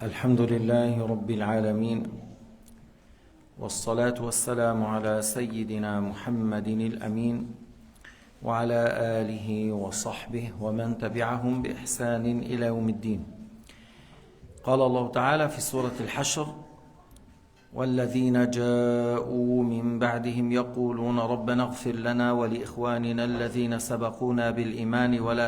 الحمد لله رب العالمين والصلاة والسلام على سيدنا محمد الأمين وعلى آله وصحبه ومن تبعهم بإحسان إلى يوم الدين. قال الله تعالى في سورة الحشر: والذين جاءوا من بعدهم يقولون ربنا اغفر لنا ولإخواننا الذين سبقونا بالإيمان ولا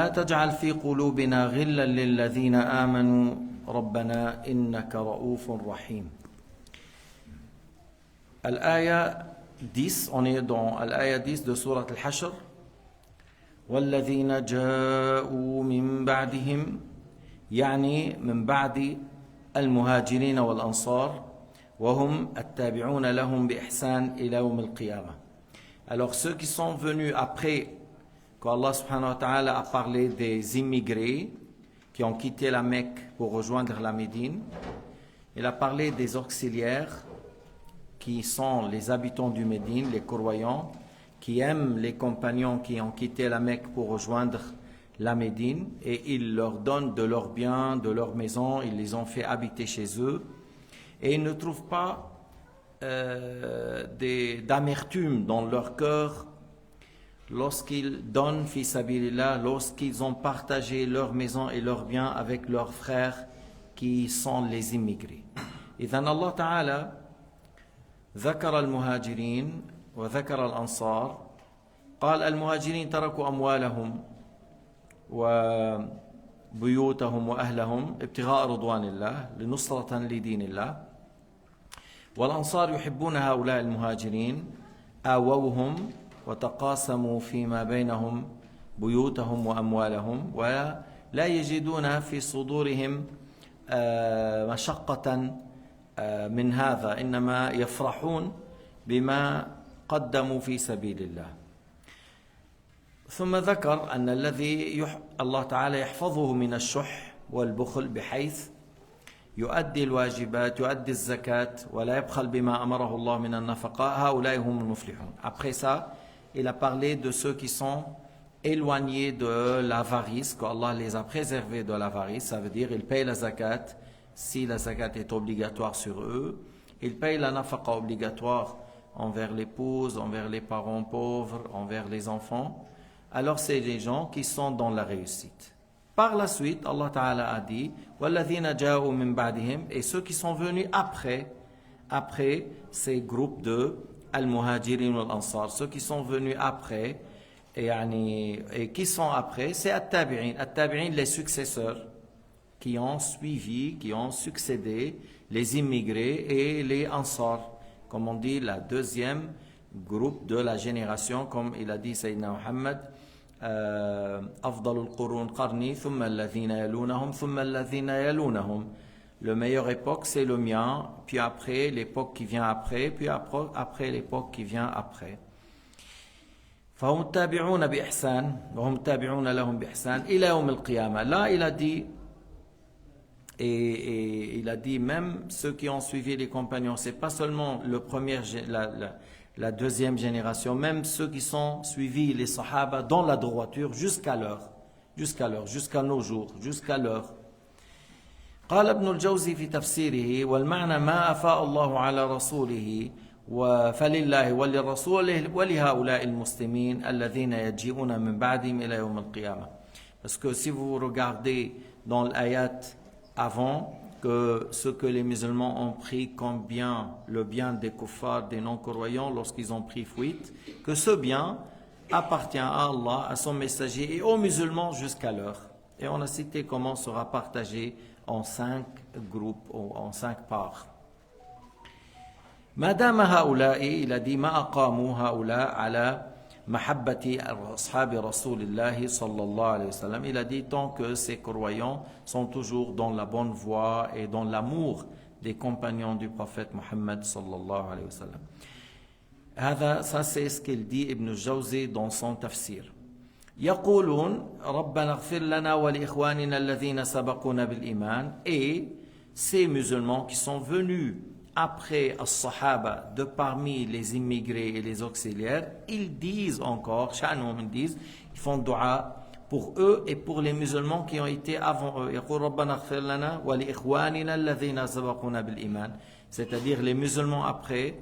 تجعل في قلوبنا غلا للذين آمنوا ربنا إنك رؤوف رحيم. الآية 10, on est dans l'آية 10 de Surat Al-Hashr. والذين جاءوا من بعدهم يعني من بعد المهاجرين والأنصار وهم التابعون لهم بإحسان إلى يوم القيامة. Alors ceux qui sont venus après, quand Allah subhanahu wa ta'ala a parlé des immigrés qui ont quitté la Mecque pour rejoindre la Médine, il a parlé des auxiliaires qui sont les habitants du Médine, les croyants, qui aiment les compagnons qui ont quitté la Mecque pour rejoindre la Médine, et ils leur donnent de leurs biens, de leurs maisons, ils les ont fait habiter chez eux, et ils ne trouvent pas d'amertume dans leur cœur lorsqu'ils donnent fi sabilillah, lorsqu'ils ont partagé leurs maisons et leurs biens avec leurs frères qui sont les immigrés. إذن الله تعالى ذكر المهاجرين وذكر الأنصار. قال المهاجرين تركوا أموالهم وبيوتهم وأهلهم ابتغاء رضوان الله لنصرة لدين الله، والأنصار يحبون هؤلاء المهاجرين آووهم وتقاسموا فيما بينهم بيوتهم وأموالهم ولا يجدون في صدورهم مشقة من هذا، إنما يفرحون بما قدموا في سبيل الله. ثم ذكر أن الذي الله تعالى يحفظه من الشح والبخل بحيث يؤدي الواجبات، يؤدي الزكاة ولا يبخل بما أمره الله من النفقة، هؤلاء هم المفلحون. Après ça, il a parlé de ceux qui sont éloignés de l'avarice, qu'Allah les a préservés de l'avarice. Ça veut dire ils payent la zakat si la zakat est obligatoire sur eux, ils payent la nafaqa obligatoire envers l'épouse, envers les parents pauvres, envers les enfants. Alors c'est les gens qui sont dans la réussite. Par la suite, Allah Ta'ala a dit وَالَّذِينَ جَاءُوا مِن بَعْدِهِمْ, et ceux qui sont venus après ces groupes de Al-Muhajirin wal-Ansar, ceux qui sont venus après, et qui sont après, c'est At-Tabi'in. At-Tabi'in, les successeurs qui ont suivi, qui ont succédé, les immigrés et les Ansar, comme on dit, la deuxième groupe de la génération, comme il a dit Sayyidina Muhammad, أفضل القرون قرني ثم الذين يلونهم ثم الذين يلونهم. Le meilleure époque c'est le mien, puis après l'époque qui vient après, puis après l'époque qui vient après. فهم التابعون بإحسان وهم التابعون لهم بإحسان إلى يوم القيامة. Là il a dit, et il a dit même ceux qui ont suivi les compagnons, c'est pas seulement la deuxième génération, même ceux qui sont suivis les sahaba dans la droiture jusqu'à nos jours, jusqu'à l'heure. قال ابن الجوزي في تفسيره: والمعنى ما أفاء الله على رسوله فلله وللرسول ولهؤلاء المسلمين الذين يجيئون من بعدهم إلى يوم القيامة. Parce que si vous regardez dans l'ayat avant, que ce que les musulmans ont pris comme bien, le bien des kuffars, des non-croyants, lorsqu'ils ont pris fuite, que ce bien appartient à Allah, à son messager et aux musulmans jusqu'à l'heure. Et on a cité comment sera partagé en 5 groupes, ou en 5 parts. Madame haoula'i, il a dit ma aqamu haoula ala mahabbati ashabi rasulillahi sallallahu alayhi wa sallam. Il a dit tant que ces croyants sont toujours dans la bonne voie et dans l'amour des compagnons du prophète Muhammad sallallahu alayhi wa sallam. Ça c'est ce qu'il dit Ibn Jawzi dans son tafsir. يقولون ربنا اغفر لنا ولإخواننا الذين سبقونا بالإيمان. Et ces musulmans qui sont venus après as-sahaba, de parmi les immigrés et les auxiliaires, ils disent encore, ils font dua pour eux et pour les musulmans qui ont été avant eux. يقول ربنا اغفر لنا ولإخواننا الذين سبقونا بالإيمان. C'est-à-dire les musulmans après,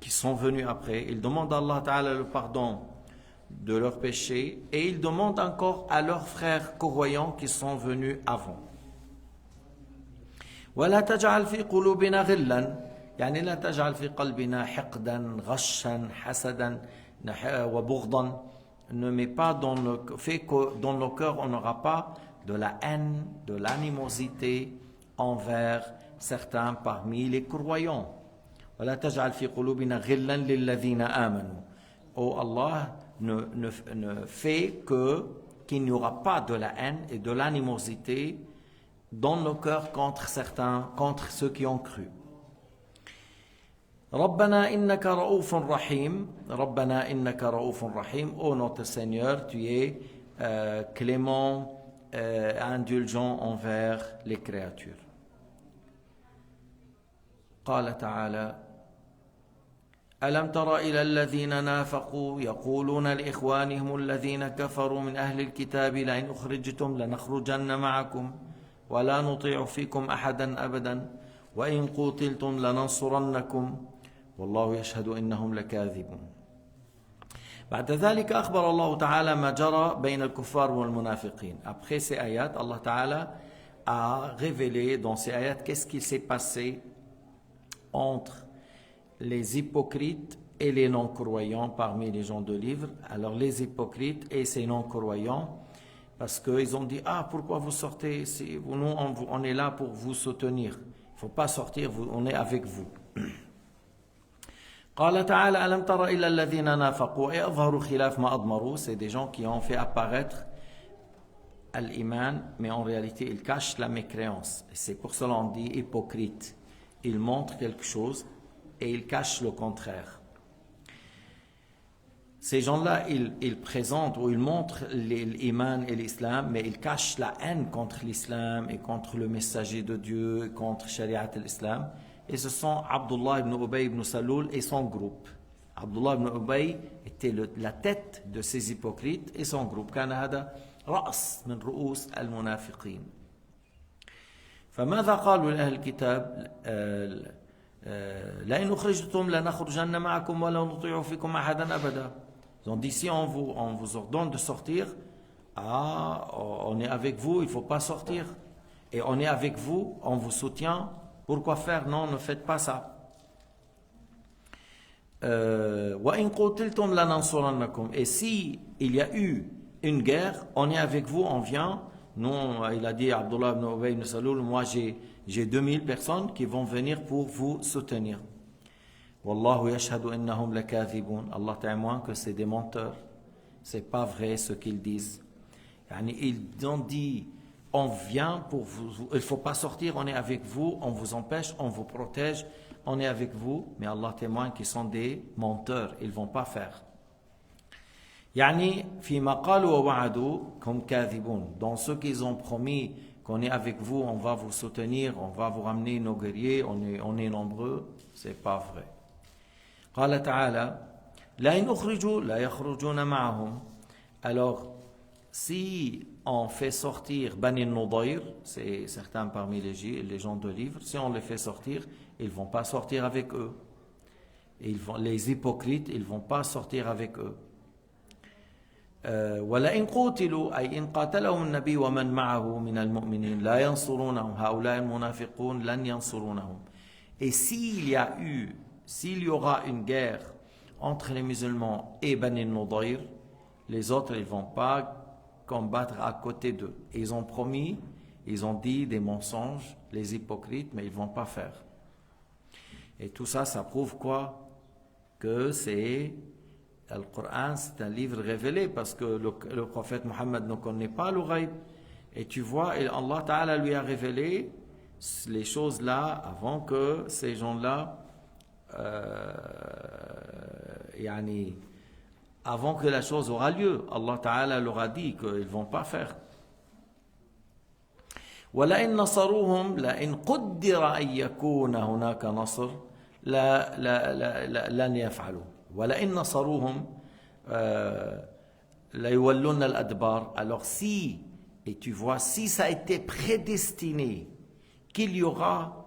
qui sont venus après, ils demandent à Allah Ta'ala le pardon de leurs péchés et ils demandent encore à leurs frères croyants qui sont venus avant. ولا تجعل في قلوبنا غلا يعني لا تجعل في قلبنا حقدا غشا حسدا وبغضا. Ne mets pas fait que dans nos cœurs on n'aura pas de la haine, de l'animosité envers certains parmi les croyants. ولا تجعل في قلوبنا غلا للذين آمنوا. Oh Allah, ne fait qu'il n'y aura pas de la haine et de l'animosité dans nos cœurs contre ceux qui ont cru. ربنا إنك رؤوف رحيم. ربنا إنك رؤوف رحيم. Oh notre Seigneur, tu es clément, indulgent envers les créatures. قال تعالى ألم تر إلى الذين نافقوا يقولون لإخوانهم الذين كفروا من أهل الكتاب لئن أخرجتم لنخرجن معكم ولا نطيع فيكم أحدا أبدا وإن قتلتم لننصرنكم والله يشهد إنهم لكاذبون. بعد ذلك أخبر الله تعالى ما جرى بين الكفار والمنافقين. Après ces ayats, Allah Ta'ala a révélé dans ces ayats qu'est-ce qui s'est passé entre les hypocrites et les non-croyants parmi les gens de livre. Alors les hypocrites et ces non-croyants, parce qu'ils ont dit, pourquoi vous sortez, nous on est là pour vous soutenir, il ne faut pas sortir, on est avec vous. قال تعالى ألم تر إلى الذين نافقوا et أظهروا خلاف ما أضمروا. C'est des gens qui ont fait apparaître l'iman, mais en réalité ils cachent la mécréance. C'est pour cela on dit hypocrite. Ils montrent quelque chose et ils cachent le contraire. Ces gens-là, ils présentent ou ils montrent l'iman et l'islam, mais ils cachent la haine contre l'islam et contre le messager de Dieu, et contre Shariat l'islam. Et ce sont Abdullah ibn Ubay ibn Saloul et son groupe. Abdullah ibn Ubay était la tête de ces hypocrites et son groupe. كان هذا رأس من رؤوس المنافقين. فماذا قالوا لأهل الكتاب لئن أخرجتم لنخرجن معكم ولا نطيع فيكم أحدا أبدا. Ils ont dit si on vous ordonne de sortir, on est avec vous, il ne faut pas sortir. Et on est avec vous, on vous soutient. Pourquoi faire? Non, ne faites pas ça. وَإِن قُتِلْتُمْ لَنَنصُرَنَّكُمْ. Et si il y a eu une guerre, on est avec vous, on vient. Non, il a dit Abdullah ibn Ubay ibn Saloul, moi j'ai 2000 personnes qui vont venir pour vous soutenir. Wallahu yashhadu innahum lakathibun. Allah témoigne que c'est des menteurs. C'est pas vrai ce qu'ils disent. Ils ont dit on vient pour vous, il faut pas sortir, on est avec vous, on vous empêche, on vous protège, on est avec vous, mais Allah témoigne qu'ils sont des menteurs, ils vont pas faire. فيما قالوا ووعدوا هم كاذبون. Dans ceux qu'ils ont promis qu'on est avec vous, on va vous soutenir, on va vous ramener nos guerriers, on est nombreux, c'est pas vrai. قال تعالى لئن أخرجوا لا يخرجون معهم. Alors si on fait sortir Bani Nudayr, c'est certains parmi les gens de livre, si on les fait sortir, ils ne vont pas sortir avec eux. Les hypocrites, ils ne vont pas sortir avec eux. ولئن قُوتِلُوا أي إن قاتلهم النبي ومن معه من المؤمنين لا ينصرونهم هؤلاء المنافقون لن ينصرونهم. Et s'il y aura une guerre entre les musulmans et Bani Nudayr, les autres ils ne vont pas combattre à côté d'eux. Ils ont promis, ils ont dit des mensonges, les hypocrites, mais ils ne vont pas faire. Et tout ça, ça prouve quoi? Que c'est le Coran, c'est un livre révélé, parce que le prophète Mohammed ne connaît pas le ghaib. Et tu vois, Allah Ta'ala lui a révélé les choses là avant que ces gens-là avant que la chose aura lieu. Allah Ta'ala leur a dit qu'ils ne vont pas faire. وَلَئِن نَصَرُوهُمْ لَئِن قُدِّرَ أَن يَكُونَ هُنَاكَ نَصْرٌ لَنْ يَفْعَلُوا. وَلَئِن نَصَرُوهُمْ La yuwallunna al-adbar. Alors si, et tu vois, si ça a été prédestiné qu'il y aura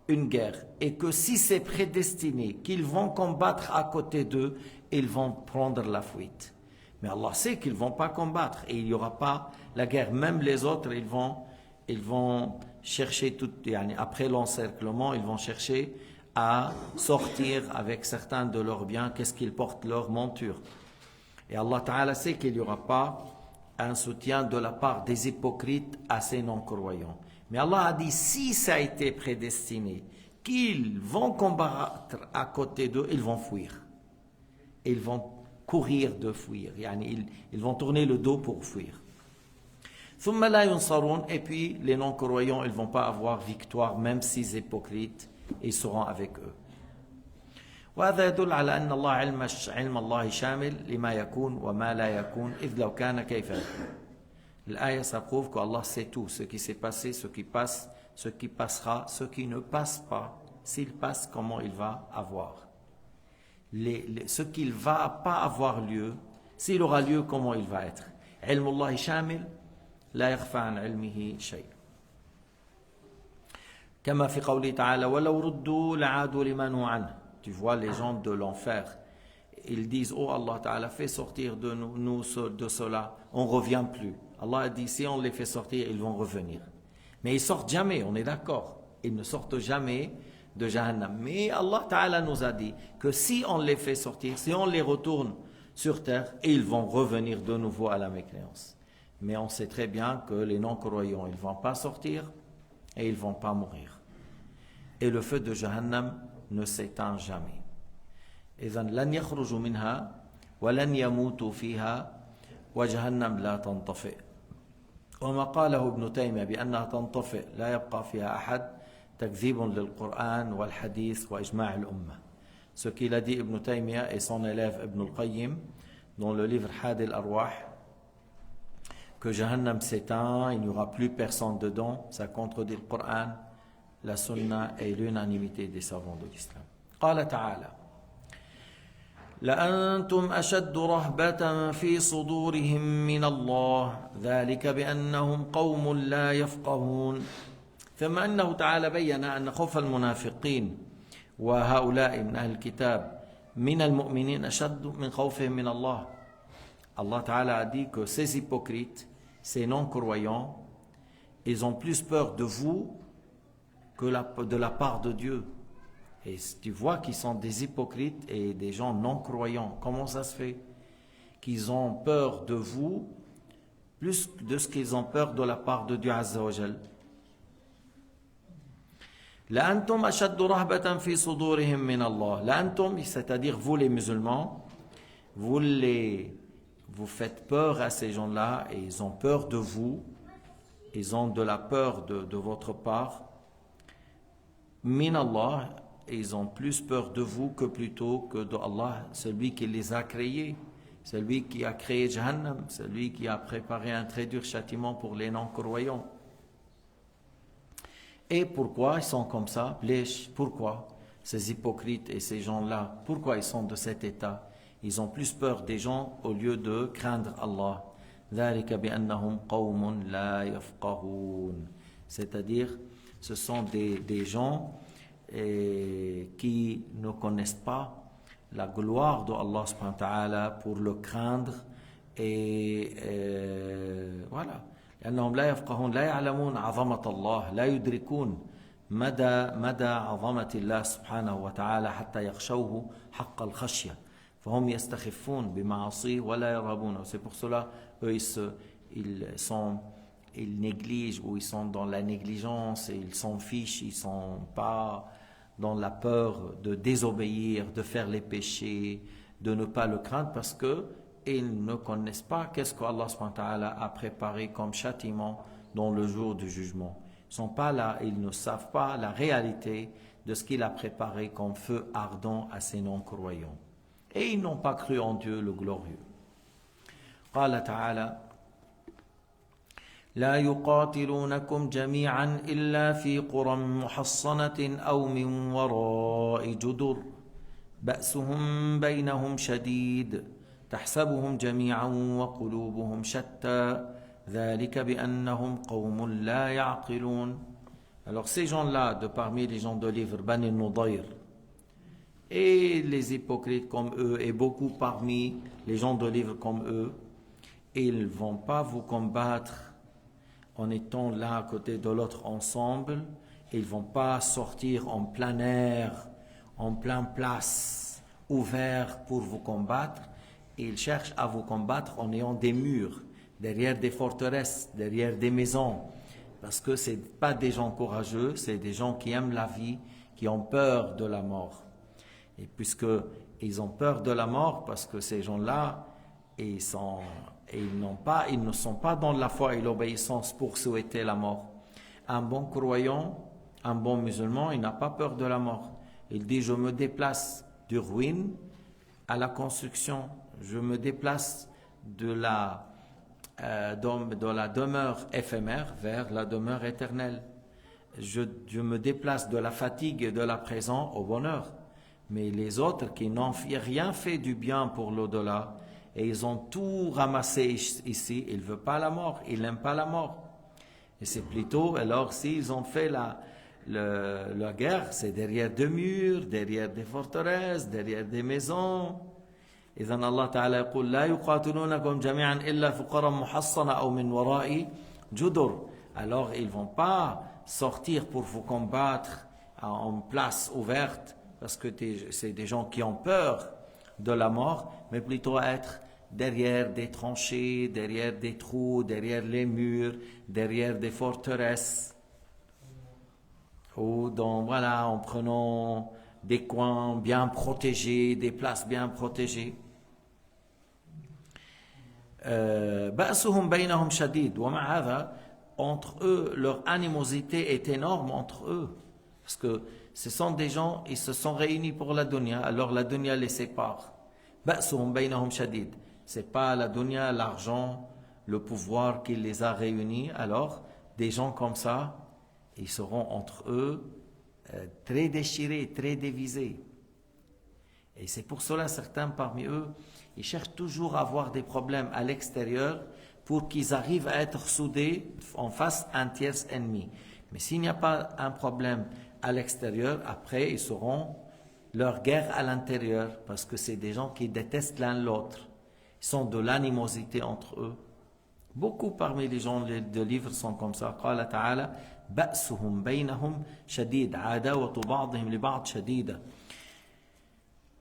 une guerre, et que si c'est prédestiné qu'ils vont combattre à côté d'eux, ils vont prendre la fuite. Mais Allah sait qu'ils ne vont pas combattre et il n'y aura pas la guerre. Même les autres, ils vont chercher, après l'encerclement, ils vont chercher à sortir avec certains de leurs biens, qu'est-ce qu'ils portent, leur monture. Et Allah Ta'ala sait qu'il n'y aura pas un soutien de la part des hypocrites à ces non-croyants. Mais Allah a dit, si ça a été prédestiné, qu'ils vont combattre à côté d'eux, ils vont fuir. Ils vont courir de fuir. Ils vont tourner le dos pour fuir. Et puis les non-croyants, ils ne vont pas avoir victoire, même s'ils hypocrites, ils seront avec eux. وهذا يدل على أن الله علم الله شامل لما يكون وما لا يكون إذ لو كان كيف يكون. L'aya, ça prouve qu'Allah sait tout, ce qui s'est passé, ce qui passe, ce qui passera, ce qui ne passe pas. S'il passe, comment il va avoir. Ce qu'il ne va pas avoir lieu, s'il aura lieu, comment il va être. علم الله شامل لا يخفى عن علمه شيء. كما في قوله تعالى ولو ردوا لعادوا لما نهوا عنه. Tu vois les gens de l'enfer, ils disent, oh Allah Ta'ala, fais sortir de nous de cela, on ne revient plus. Allah a dit, si on les fait sortir, ils vont revenir. Mais ils sortent jamais, on est d'accord. Ils ne sortent jamais de Jahannam. Mais Allah Ta'ala nous a dit que si on les fait sortir, si on les retourne sur terre, ils vont revenir de nouveau à la mécréance. Mais on sait très bien que les non-croyants, ils ne vont pas sortir et ils ne vont pas mourir. Et le feu de Jahannam ne s'éteint jamais. إذن لن يخرجوا منها ولن يموتوا فيها وجهنم لا تنطفئ. وما قاله ابن تيمية بأنها تنطفئ لا يبقى فيها أحد تكذيب للقرآن والحديث وإجماع الأمة. Ce qu'il a dit Ibn Taymiyyah et son élève Ibn al-Qayyim dans le livre Hadi al-Arwah, que Jahannam s'éteint, il n'y aura plus personne dedans, ça contredit le Coran, la Sunna et l'unanimité des savants de l'islam. قال تعالى لأنتم أشد رهبة في صدورهم من الله ذلك بأنهم قوم لا يفقهون. ثم أنه تعالى بين أن خوف المنافقين وهؤلاء من أهل الكتاب من المؤمنين أشد من خوفهم من الله. Allah Ta'ala a dit que ces hypocrites, ces non-croyants, ils ont plus peur de vous que de la part de Dieu. Et tu vois qu'ils sont des hypocrites et des gens non-croyants. Comment ça se fait qu'ils ont peur de vous plus de ce qu'ils ont peur de la part de Dieu Azza wa Jal? لأنتم أشد رهبة في صدورهم من الله. لأنتم, c'est-à-dire vous les musulmans, vous faites peur à ces gens-là et ils ont peur de vous. Ils ont de la peur de votre part. Min Allah, et ils ont plus peur de vous que plutôt que de Allah, celui qui les a créés, celui qui a créé Jahannam, celui qui a préparé un très dur châtiment pour les non-croyants. Et pourquoi ils sont comme ça? Pourquoi ces hypocrites et ces gens-là, pourquoi ils sont de cet état? Ils ont plus peur des gens au lieu de craindre Allah. ذَلِكَ بِأَنَّهُمْ قَوْمٌ لَا يَفْقَهُونَ. C'est-à-dire, ce sont des gens qui ne connaissent pas la gloire de Allah subhanahu wa ta'ala pour le craindre et voilà. لأنهم لا يفقهون لا يعلمون عظمة الله لا يدركون مدى عظمة الله سبحانه وتعالى حتى يخشوه حق الخشية فهم يستخفون بمعاصيه ولا يرهبون. C'est pour cela eux ils négligent ou ils sont dans la négligence et ils s'en fichent, ils ne sont pas dans la peur de désobéir, de faire les péchés, de ne pas le craindre parce qu'ils ne connaissent pas qu'est-ce qu'Allah subhanahu wa ta'ala a préparé comme châtiment dans le jour du jugement. Ils ne sont pas là, ils ne savent pas la réalité de ce qu'il a préparé comme feu ardent à ces non-croyants. Et ils n'ont pas cru en Dieu le glorieux. قال تعالى لا يقاتلونكم جميعا إلا في قرى محصنة أو من وراء جدر بأسهم بينهم شديد تحسبهم جميعا وقلوبهم شتى ذلك بأنهم قوم لا يعقلون. Alors ces gens-là, de parmi les gens de livre, Bani Nudayr, et les hypocrites comme eux, et beaucoup parmi les gens de livre comme eux, ils ne vont pas vous combattre en étant l'un à côté de l'autre ensemble. Ils ne vont pas sortir en plein air, en plein place, ouvert pour vous combattre. Ils cherchent à vous combattre en ayant des murs, derrière des forteresses, derrière des maisons. Parce que ce n'est pas des gens courageux, c'est des gens qui aiment la vie, qui ont peur de la mort. Et puisqu'ils ont peur de la mort, parce que ces gens-là, ils ne sont pas dans la foi et l'obéissance pour souhaiter la mort. Un bon croyant, un bon musulman, il n'a pas peur de la mort. Il dit, je me déplace du ruine à la construction. Je me déplace de la demeure éphémère vers la demeure éternelle. Je me déplace de la fatigue et de la présent au bonheur. Mais les autres qui n'ont rien fait du bien pour l'au-delà, et ils ont tout ramassé ici, ils ne veulent pas la mort, ils n'aiment pas la mort. Et c'est plutôt, alors s'ils ont fait la guerre, c'est derrière des murs, derrière des forteresses, derrière des maisons. إذن الله تعالى يقول لا يقاتلونكم جميعا إلا في قرى محصنة أو من وراء جدر. Alors ils ne vont pas sortir pour vous combattre en place ouverte parce que c'est des gens qui ont peur de la mort, mais plutôt être derrière des tranchées, derrière des trous, derrière les murs, derrière des forteresses, ou en prenant des coins bien protégés, des places bien protégées. بأسهم بينهم شديد ومع هذا, entre eux, leur animosité est énorme entre eux, parce que ce sont des gens, ils se sont réunis pour la dunya, alors la dunya les sépare. بأسهم بينهم شديد, c'est pas la dunya, l'argent, le pouvoir qui les a réunis. Alors des gens comme ça, ils seront entre eux très déchirés, très divisés. Et c'est pour cela certains parmi eux, ils cherchent toujours à avoir des problèmes à l'extérieur pour qu'ils arrivent à être soudés en face à un tiers ennemi. Mais s'il n'y a pas un problème à l'extérieur, après ils seront leur guerre à l'intérieur, parce que c'est des gens qui détestent l'un l'autre. Ils sont de l'animosité entre eux. Beaucoup parmi les gens de livres sont comme ça. قال تعالى بأسهم بينهم شديد عداوة بعضهم لبعض شديدة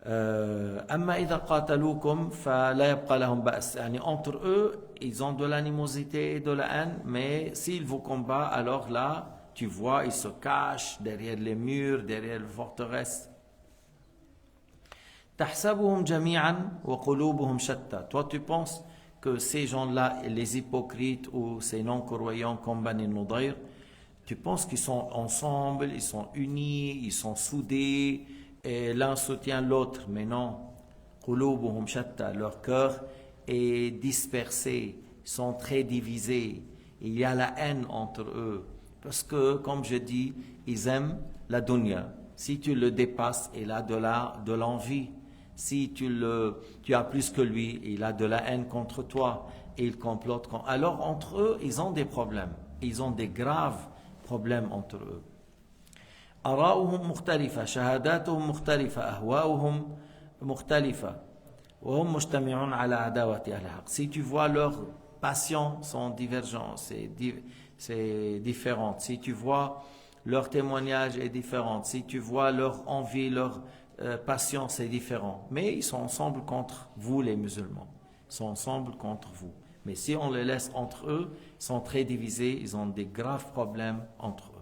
أما إذا قاتلوكم فلا يبقى لهم بأس. يعني entre eux, ils ont de l'animosité et de la haine, mais s'ils vous combattent, alors là, tu vois, ils se cachent derrière les murs, derrière les forteresses. تحسبهم جميعا وقلوبهم شتى. Toi, tu penses que ces gens-là, les hypocrites ou ces non-croyants comme Bani Nudayr, tu penses qu'ils sont ensemble, ils sont unis, ils sont soudés, et l'un soutient l'autre, mais non. قلوبهم شتى, leur cœur est dispersé, ils sont très divisés, il y a la haine entre eux, parce que, comme je dis, ils aiment la dunya. Si tu le dépasses, il a de l'envie. Si tu as plus que lui, il a de la haine contre toi, et il complote. Alors entre eux, ils ont des problèmes. Ils ont des graves problèmes entre eux. آراؤهم مختلفة, شهاداتهم مختلفة, أهواؤهم مختلفة, وهم مجتمعون على عداوة أهل الحق. Si tu vois leurs passions sont divergentes, c'est différent. Si tu vois leur témoignage est différent. Si tu vois leur envie, leur passion, c'est différent. Mais ils sont ensemble contre vous, les musulmans. Ils sont ensemble contre vous. Mais si on les laisse entre eux, ils sont très divisés, ils ont des graves problèmes entre eux.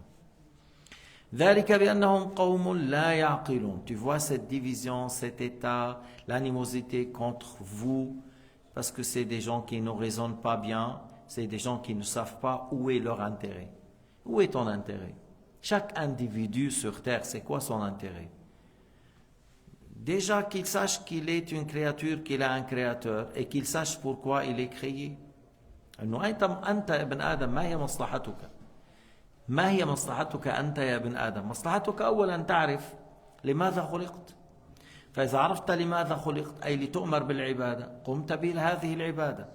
ذلك بأنهم قوم لا يعقلون. Tu vois cette division, cet état, l'animosité contre vous, parce que c'est des gens qui ne raisonnent pas bien, c'est des gens qui ne savent pas où est leur intérêt. Où est ton intérêt? Chaque individu sur terre, c'est quoi son intérêt? Déjà qu'il sache qu'il est une créature, qu'il a un créateur, et qu'il sache pourquoi il est créé. أنت ابن آدم, ما هي مصلحتك؟ ما هي مصلحتك أنت يا ابن آدم؟ مصلحتك أولا تعرف لماذا خلقت. فإذا عرفت لماذا خلقت أي لتؤمر بالعبادة قمت بهذه العبادة.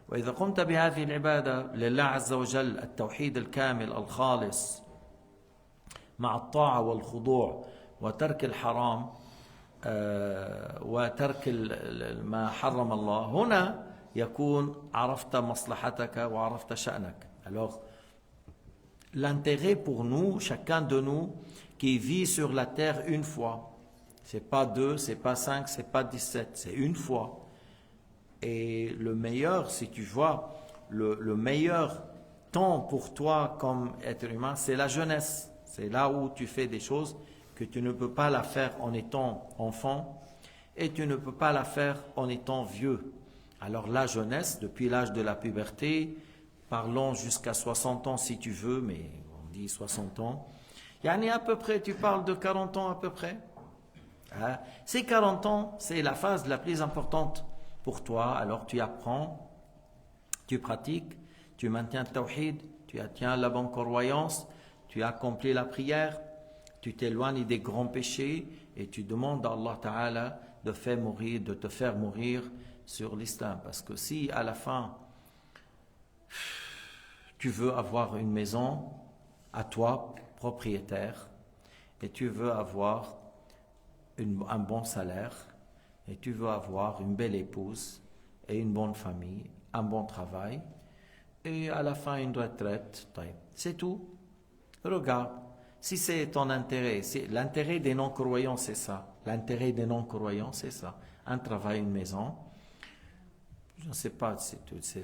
وإذا قمت بهذه العبادة لله عز وجل التوحيد الكامل الخالص مع الطاعة والخضوع وترك الحرام وترك ما حرم الله، هنا يكون عرفت مصلحتك وعرفت شأنك. Alors, l'intérêt pour nous, chacun de nous, qui vit sur la terre une fois, c'est pas 2, c'est pas 5, c'est pas 17, c'est une fois. Et le meilleur, si tu vois, le meilleur temps pour toi comme être humain, c'est la jeunesse. C'est là où tu fais des choses que tu ne peux pas la faire en étant enfant et tu ne peux pas la faire en étant vieux. Alors la jeunesse, depuis l'âge de la puberté, parlons jusqu'à 60 ans si tu veux, mais on dit 60 ans. Yani à peu près, tu parles de 40 ans à peu près. Hein? Ces 40 ans, c'est la phase la plus importante pour toi. Alors tu apprends, tu pratiques, tu maintiens le tawhid, tu atteins la bonne croyance, tu accomplis la prière, tu t'éloignes des grands péchés et tu demandes à Allah Ta'ala de te faire mourir sur l'islam. Parce que si à la fin tu veux avoir une maison à toi, propriétaire, et tu veux avoir un bon salaire, et tu veux avoir une belle épouse et une bonne famille, un bon travail, et à la fin une retraite, c'est tout. Regarde, si c'est ton intérêt, l'intérêt des non-croyants, c'est ça. L'intérêt des non-croyants, c'est ça. Un travail, une maison. Je ne sais pas,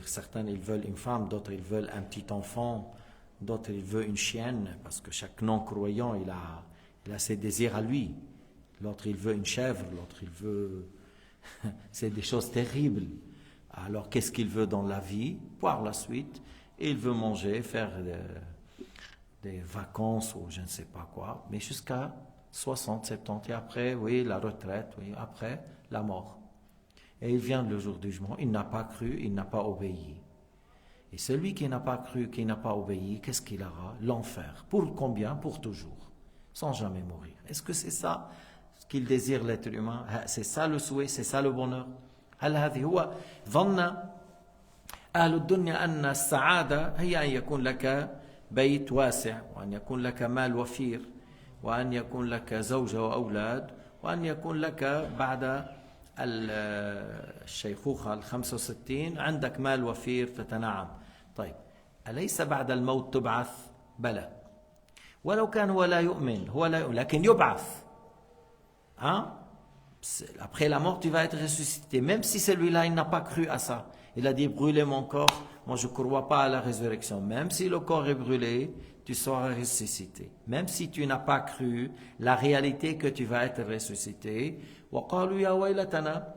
certains ils veulent une femme, d'autres ils veulent un petit enfant, d'autres ils veulent une chienne, parce que chaque non-croyant, il a ses désirs à lui. L'autre il veut une chèvre, l'autre il veut... c'est des choses terribles. Alors qu'est-ce qu'il veut dans la vie? Par la suite, il veut manger, faire des vacances ou je ne sais pas quoi, mais jusqu'à 60, 70, et après, oui, la retraite, oui, après, la mort. Et il vient le jour du jugement, il n'a pas cru, il n'a pas obéi. Et celui qui n'a pas cru, qui n'a pas obéi, qu'est-ce qu'il aura? L'enfer. Pour combien? Pour toujours, sans jamais mourir. Est-ce que c'est ça ce qu'il désire l'être humain? C'est ça le souhait, c'est ça le bonheur? هل هذه هو ظن أهل الدنيا أن السعادة هي أن يكون لك بيت واسع وأن يكون لك مال وفير وأن يكون لك زوجة وأولاد وأن يكون لك بعد الشيخوخة 65 عندك مال وفير تتنعم. طيب أليس بعد الموت تبعث؟ بلى، ولو كان هو لا يؤمن لكن يبعث. Après la mort, tu vas être ressuscité. Même si celui-là, il n'a pas cru à ça. Il a dit, brûlez mon corps. Moi, je ne crois pas à la résurrection. Même si le corps est brûlé, tu seras ressuscité. Même si tu n'as pas cru la réalité que tu vas être ressuscité. وَقَالُوا يَا وَيْلَتَنَا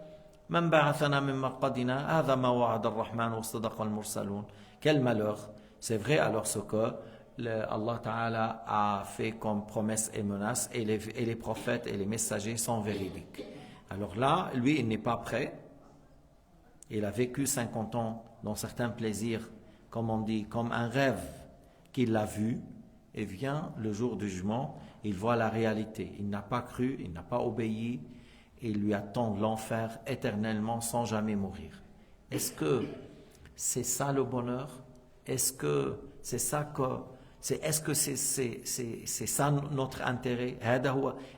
مَنْ بَعَثَنَا مِنْ مَرْقَدِنَا هَذَا مَا وَعَدَ الرَّحْمَنُ وَصَدَقَ الْمُرْسَلُونَ. Quel malheur. C'est vrai alors ce que Allah Ta'ala a fait comme promesse et menace et les prophètes et les messagers sont véridiques. Alors là, lui, il n'est pas prêt. Il a vécu 50 ans dans certains plaisirs, comme on dit, comme un rêve qu'il a vu, et vient le jour du jugement, il voit la réalité. Il n'a pas cru, il n'a pas obéi, et il lui attend l'enfer éternellement sans jamais mourir. Est-ce que c'est ça le bonheur? Est-ce que c'est ça est-ce que c'est ça notre intérêt?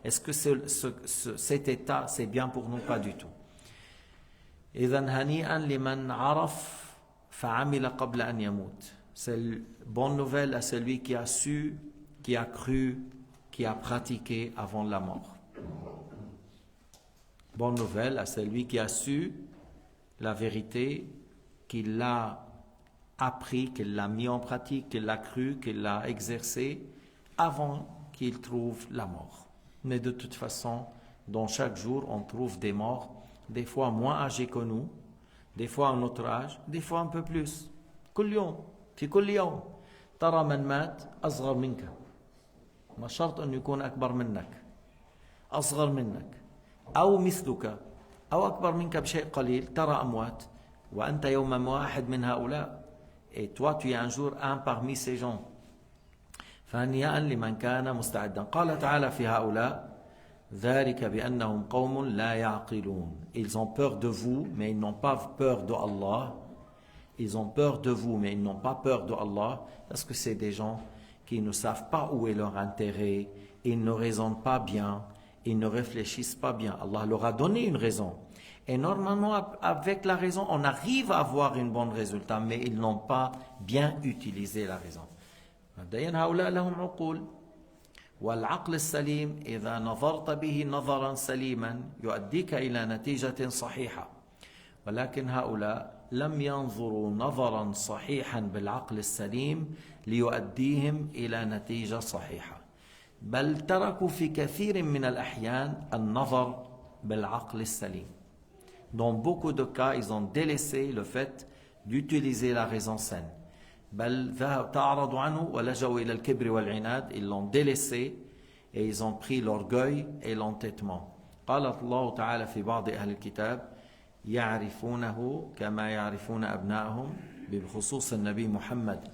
Est-ce que cet état, c'est bien pour nous? Pas du tout. إذن هنيئا لمن عرف فعمل قبل أن يموت. C'est une bonne nouvelle à celui qui a su, qui a cru, qui a pratiqué avant la mort. Bonne nouvelle à celui qui a su la vérité, qui l'a appris, qu'il l'a mis en pratique, qu'il l'a cru, qu'il l'a exercé avant qu'il trouve la mort. Mais de toute façon, dans chaque jour, on trouve des morts, des fois moins âgés que nous, des fois à notre âge, des fois un peu plus. كل يوم في كل يوم ترى من مات أصغر منك، ما شرط أن يكون أكبر منك، أصغر منك أو مثلك أو أكبر منك بشيء قليل. ترى أموات وأنت يوما واحد من هؤلاء. Et toi, tu es un jour un parmi ces gens. فهنيئا لمن كان مستعدا. قال تعالى في هؤلاء ذلك بأنهم قوم لا يعقلون. Ils ont peur de vous, mais ils n'ont pas peur de Allah. Ils ont peur de vous, mais ils n'ont pas peur de Allah, parce que c'est des gens qui ne savent pas où est leur intérêt, ils ne raisonnent pas bien, ils ne réfléchissent pas bien. Allah leur a donné une raison. Et normalement, avec la raison, on arrive à avoir un bon résultat, mais ils n'ont pas bien utilisé la raison. هؤلاء لهم عقول والعقل السليم إذا نظرت به نظرا سليما يؤديك إلى نتيجة صحيحة. ولكن هؤلاء لم ينظروا نظرا صحيحا بالعقل السليم ليؤديهم إلى نتيجة صحيحة، بل تركوا في كثير من الأحيان النظر بالعقل السليم. Dans beaucoup de cas, ils ont délaissé le fait d'utiliser la raison saine. بل تعرضوا عنه ولجوا إلى الكبر والعناد. Ils l'ont délaissé et ils ont pris l'orgueil et l'entêtement. قال الله تعالى في بعض أهل الكتاب يعرفونه كما يعرفون أبنائهم، بخصوص النبي محمد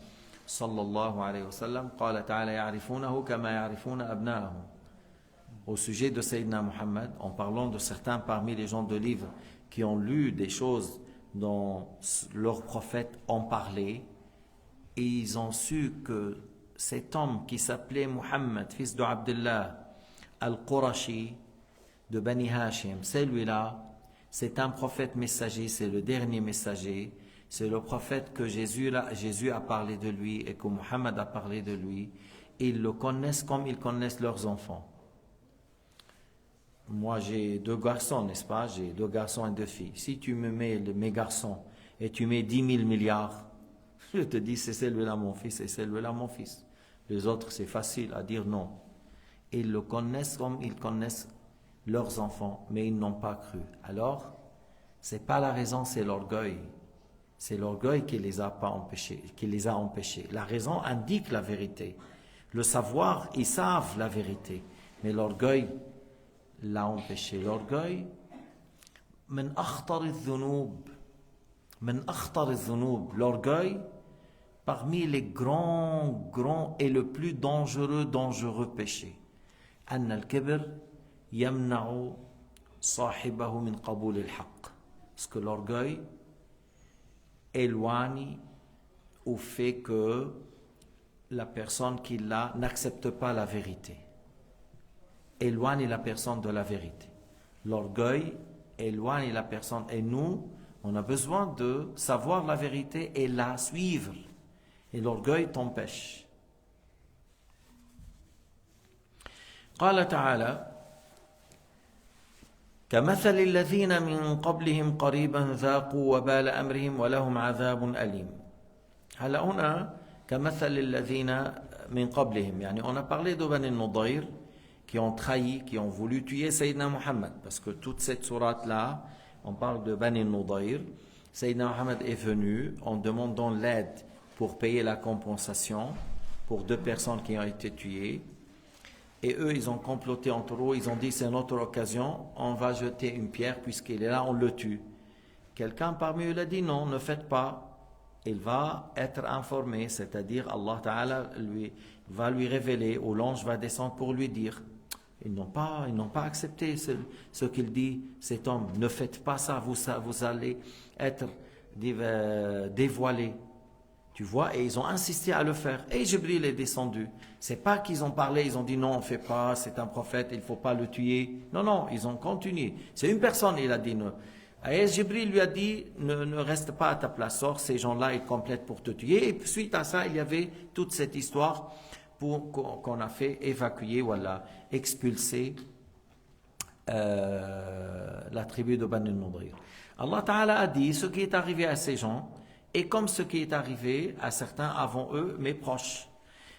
صلى الله عليه وسلم. قال تعالى يعرفونه كما يعرفون أبنائهم. Au sujet de Sayyidina Muhammad, en parlant de certains parmi les gens de livre qui ont lu des choses dont leurs prophètes ont parlé, et ils ont su que cet homme qui s'appelait Muhammad, fils de Abdullah al-Qurashi de Bani Hashim, celui-là, c'est un prophète messager, c'est le dernier messager, c'est le prophète que Jésus a parlé de lui et que Muhammad a parlé de lui. Ils le connaissent comme ils connaissent leurs enfants. Moi j'ai 2 garçons, n'est-ce pas? J'ai 2 garçons et 2 filles. Si tu me mets mes garçons et tu mets 10 000 milliards, je te dis c'est celui-là mon fils et celui-là mon fils. Les autres c'est facile à dire non. Ils le connaissent comme ils connaissent leurs enfants, mais ils n'ont pas cru. Alors, c'est pas la raison, c'est l'orgueil. C'est l'orgueil qui les a pas empêchés, qui les a empêchés. La raison indique la vérité. Le savoir, ils savent la vérité, mais l'orgueil l'a empêché. L'orgueil, من أخطر الذنوب، من أخطر الذنوب. L'orgueil, parmi les grands et le plus dangereux péché. أن الكبر يمنع صاحبه من قبول الحق. Parce que l'orgueil éloigne ou fait que la personne qui l'a n'accepte pas la vérité. Éloigne la personne de la vérité. L'orgueil éloigne la personne. Et nous, on a besoin de savoir la vérité et la suivre. Et l'orgueil t'empêche. قال تعالى كمثل الذين من قبلهم قريبا ذاقوا وبال أمرهم ولهم عذاب أليم. هلا هنا كمثل الذين من قبلهم، يعني on a parlé de Bani Nudayr qui ont trahi, qui ont voulu tuer Sayyidina Muhammad, parce que toute cette sourate là on parle de Bani Nudayr. Sayyidina Muhammad est venu en demandant l'aide pour payer la compensation pour 2 personnes qui ont été tuées. Et eux, ils ont comploté entre eux, ils ont dit c'est notre occasion, on va jeter une pierre puisqu'il est là, on le tue. Quelqu'un parmi eux a dit non, ne faites pas, il va être informé, c'est-à-dire Allah Ta'ala va lui révéler, ou l'ange va descendre pour lui dire. Ils n'ont pas accepté ce qu'il dit, cet homme, ne faites pas ça, vous allez être dévoilés. Tu vois, et ils ont insisté à le faire. Et Jibril est descendu. C'est pas qu'ils ont parlé, ils ont dit non, on fait pas, c'est un prophète, il faut pas le tuer. Non, ils ont continué. C'est une personne, il a dit non. Et Jibril lui a dit, ne reste pas à ta place, sors, ces gens-là, ils complètent pour te tuer. Et suite à ça, il y avait toute cette histoire qu'on a fait évacuer, voilà, expulser la tribu de Bani Nudayr. Allah Ta'ala a dit, ce qui est arrivé à ces gens, et comme ce qui est arrivé à certains avant eux, mais proches.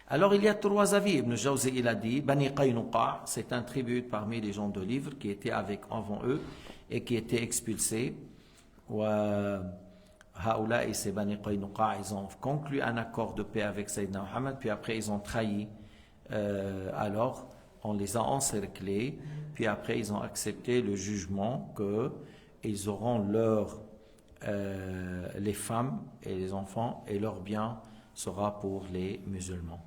Alors il y a 3 avis. Ibn Jawzi il a dit, Bani Qaynuqa, c'est un tribut parmi les gens de livre qui étaient avant eux et qui étaient expulsés. Haoula et ces Bani Qaynuqa, ils ont conclu un accord de paix avec Sayyidina Muhammad, puis après ils ont trahi. Alors on les a encerclés, puis après ils ont accepté le jugement qu'ils auront les femmes et les enfants et leurs biens sera pour les musulmans.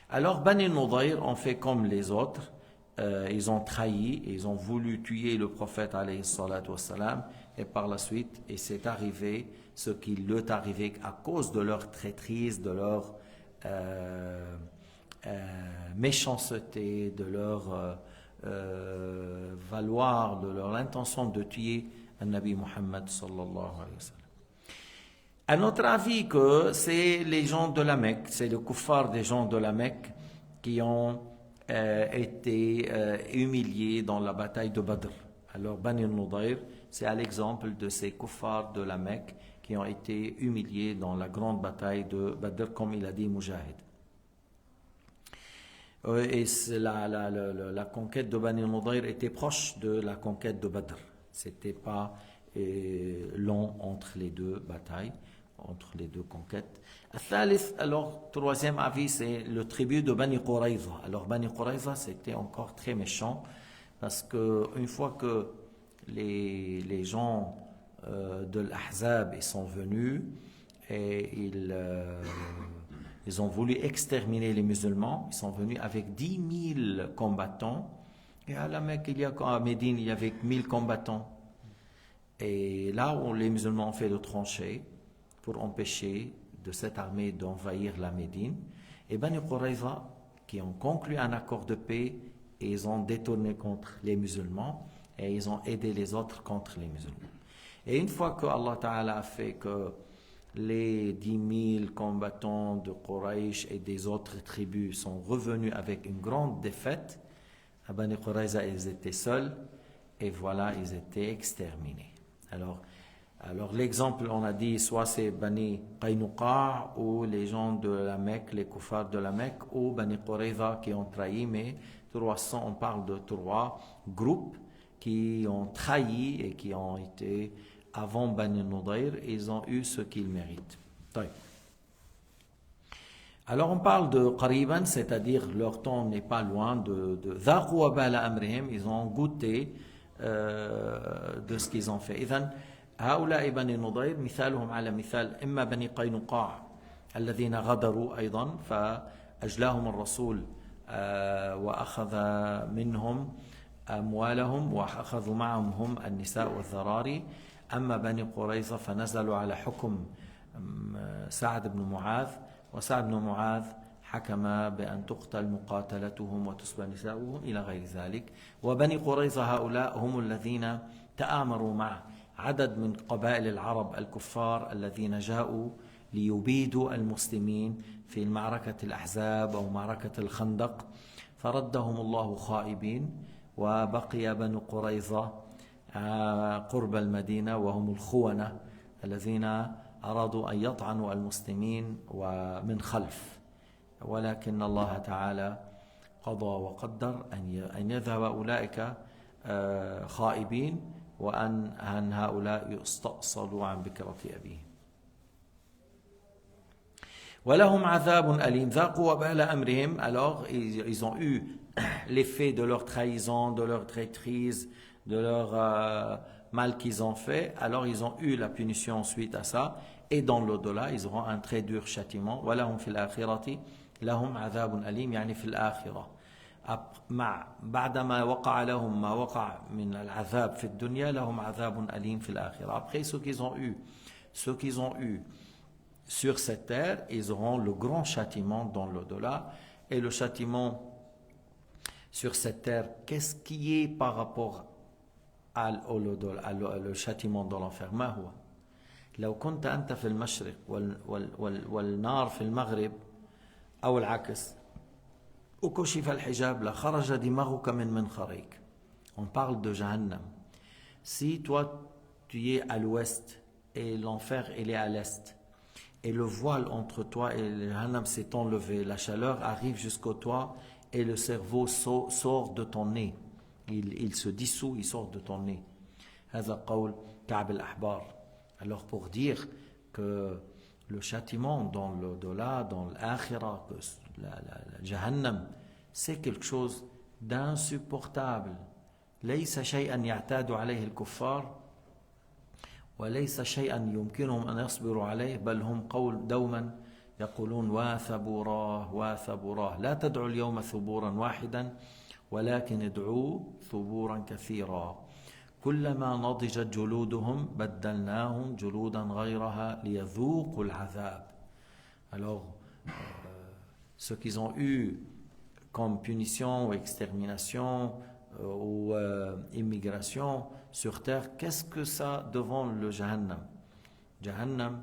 Alors Bani Nudayr ont fait comme les autres ils ont trahi, ils ont voulu tuer le prophète alayhi salatu wassalam, et par la suite, et c'est arrivé ce qui leur est arrivé à cause de leur traîtrise, de leur méchanceté, de leur valoir, de leur intention de tuer un Nabi Muhammad sallallahu alayhi wa sallam. À notre avis que c'est les gens de la Mecque, c'est le kuffar des gens de la Mecque qui ont été humiliés dans la bataille de Badr. Alors Bani Nudayr, c'est à l'exemple de ces kuffars de la Mecque qui ont été humiliés dans la grande bataille de Badr, comme il a dit Mujahid. Et la conquête de Bani Nudayr était proche de la conquête de Badr. C'était pas long entre les deux batailles, entre les deux conquêtes. Alors, troisième avis, c'est le tribut de Bani Qurayza. Alors, Bani Qurayza, c'était encore très méchant, parce que une fois que les gens de l'Ahzab sont venus, et ils ont voulu exterminer les musulmans, ils sont venus avec 10 000 combattants, et à la Mecque, à Médine, il y avait 1000 combattants. Et là où les musulmans ont fait le tranchée pour empêcher de cette armée d'envahir la Médine, et Bani Qurayza, qui ont conclu un accord de paix, et ils ont détourné contre les musulmans, et ils ont aidé les autres contre les musulmans. Et une fois que Allah Ta'ala a fait que les 10 000 combattants de Quraysh et des autres tribus sont revenus avec une grande défaite, à Bani Qurayza, ils étaient seuls, et voilà, ils étaient exterminés. Alors l'exemple, on a dit, soit c'est Bani Qaynuqa, ou les gens de la Mecque, les kuffars de la Mecque, ou Bani Qurayza qui ont trahi, mais on parle de 3 groupes qui ont trahi et qui ont été avant Bani Nudayr, ils ont eu ce qu'ils méritent. Alors on parle de Qariban, c'est-à-dire leur temps n'est pas loin de Dhaqu wa bala amrihim, ils ont goûté de ce qu'ils ont fait. إذن هؤلاء بني نضير مثالهم على مثال إما بني قينقاع الذين غدروا أيضا فأجلاهم الرسول وأخذ منهم أموالهم وأخذوا معهم هم النساء والذراري. أما بني قريظة فنزلوا على حكم سعد بن معاذ، وسعد بن معاذ حكم بأن تقتل مقاتلتهم وتسبى نساؤهم إلى غير ذلك. وبني قريظة هؤلاء هم الذين تآمروا مع عدد من قبائل العرب الكفار الذين جاءوا ليبيدوا المسلمين في المعركة الأحزاب أو معركة الخندق، فردهم الله خائبين، وبقي بنو قريظة قرب المدينة وهم الخونة الذين أرادوا أن يطعنوا المسلمين ومن خلف، ولكن الله تعالى قضى وقدر أن يذهب أولئك خائبين وأن هؤلاء يستأصلوا عن بكرة أبيهم. ولهم عذاب أليم ذاقوا وبال أمرهم. Alors ils ont eu l'effet de leur trahison, de leur traîtrise, de leur mal qu'ils ont fait. Alors ils ont eu la punition suite à ça, et dans l'au-delà ils auront un très dur châtiment. ولهم في الآخرة لهم عذاب أليم يعني في الآخرة بعدما وقع لهم ما وقع من العذاب في الدنيا لهم عذاب أليم في الآخرة. Après ce qu'ils ont eu sur cette terre, ils auront le grand châtiment dans l'au-delà. Et le châtiment sur cette terre, qu'est-ce qui est par rapport le châtiment dans l'enfer? ما هو؟ لو كنت أنت في المشرق والنار في المغرب أو العكس وكشف الحجاب لخرج دماغك من منخريك. On parle de Jahannam. Si toi tu es à l'ouest et l'enfer il est à l'est, et le voile entre toi et le Jahannam s'est enlevé, la chaleur arrive jusqu'au toit et le cerveau sort de ton nez, il se dissout, il sort de ton nez. هذا قول كعب الأحبار. Alors pour dire que le châtiment dans l'au-delà, dans l'akhira, que la Jahannam, c'est quelque chose d'insupportable. ليس شيئا يعتاد عليه الكفار وليس شيئا يمكنهم أن يصبروا عليه، بل هم قول دوما يقولون واثبوراه واثبوراه لا تدعوا اليوم ثبورا واحدا ولكن ادعوا ثبورا كثيرا كلما نضجت جلودهم بدلناهم جلودا غيرها ليذوقوا العذاب. Alors, ce qu'ils ont eu comme punition ou extermination ou immigration sur terre, qu'est-ce que ça devant le Jahannam? Jahannam,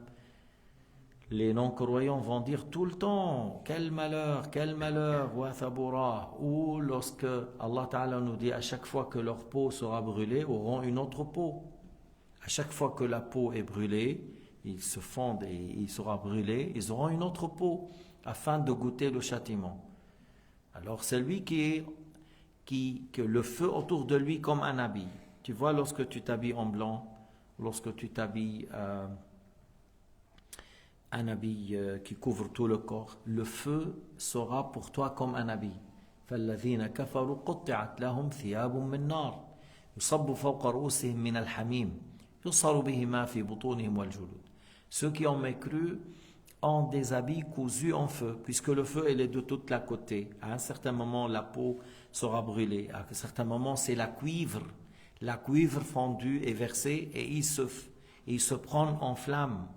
les non-croyants vont dire tout le temps quel malheur, wa thabura. Ou lorsque Allah Ta'ala nous dit à chaque fois que leur peau sera brûlée, auront une autre peau. À chaque fois que la peau est brûlée, ils se fondent et il sera brûlé, ils auront une autre peau afin de goûter le châtiment. Alors c'est lui que le feu autour de lui comme un habit. Tu vois, lorsque tu t'habilles en blanc, lorsque tu t'habilles un habit qui couvre tout le corps, le feu sera pour toi comme un habit. فالذين كفروا قطعت لهم ثياب من نار يصب فوق رؤوسهم من الحميم يصهر بهما في بطونهم والجلود. Ceux qui ont mécru ont des habits cousus en feu, puisque le feu il est de toute la côté. À un certain moment, la peau sera brûlée. À un certain moment, c'est la cuivre. La cuivre fondue est versée et il se prend en flamme.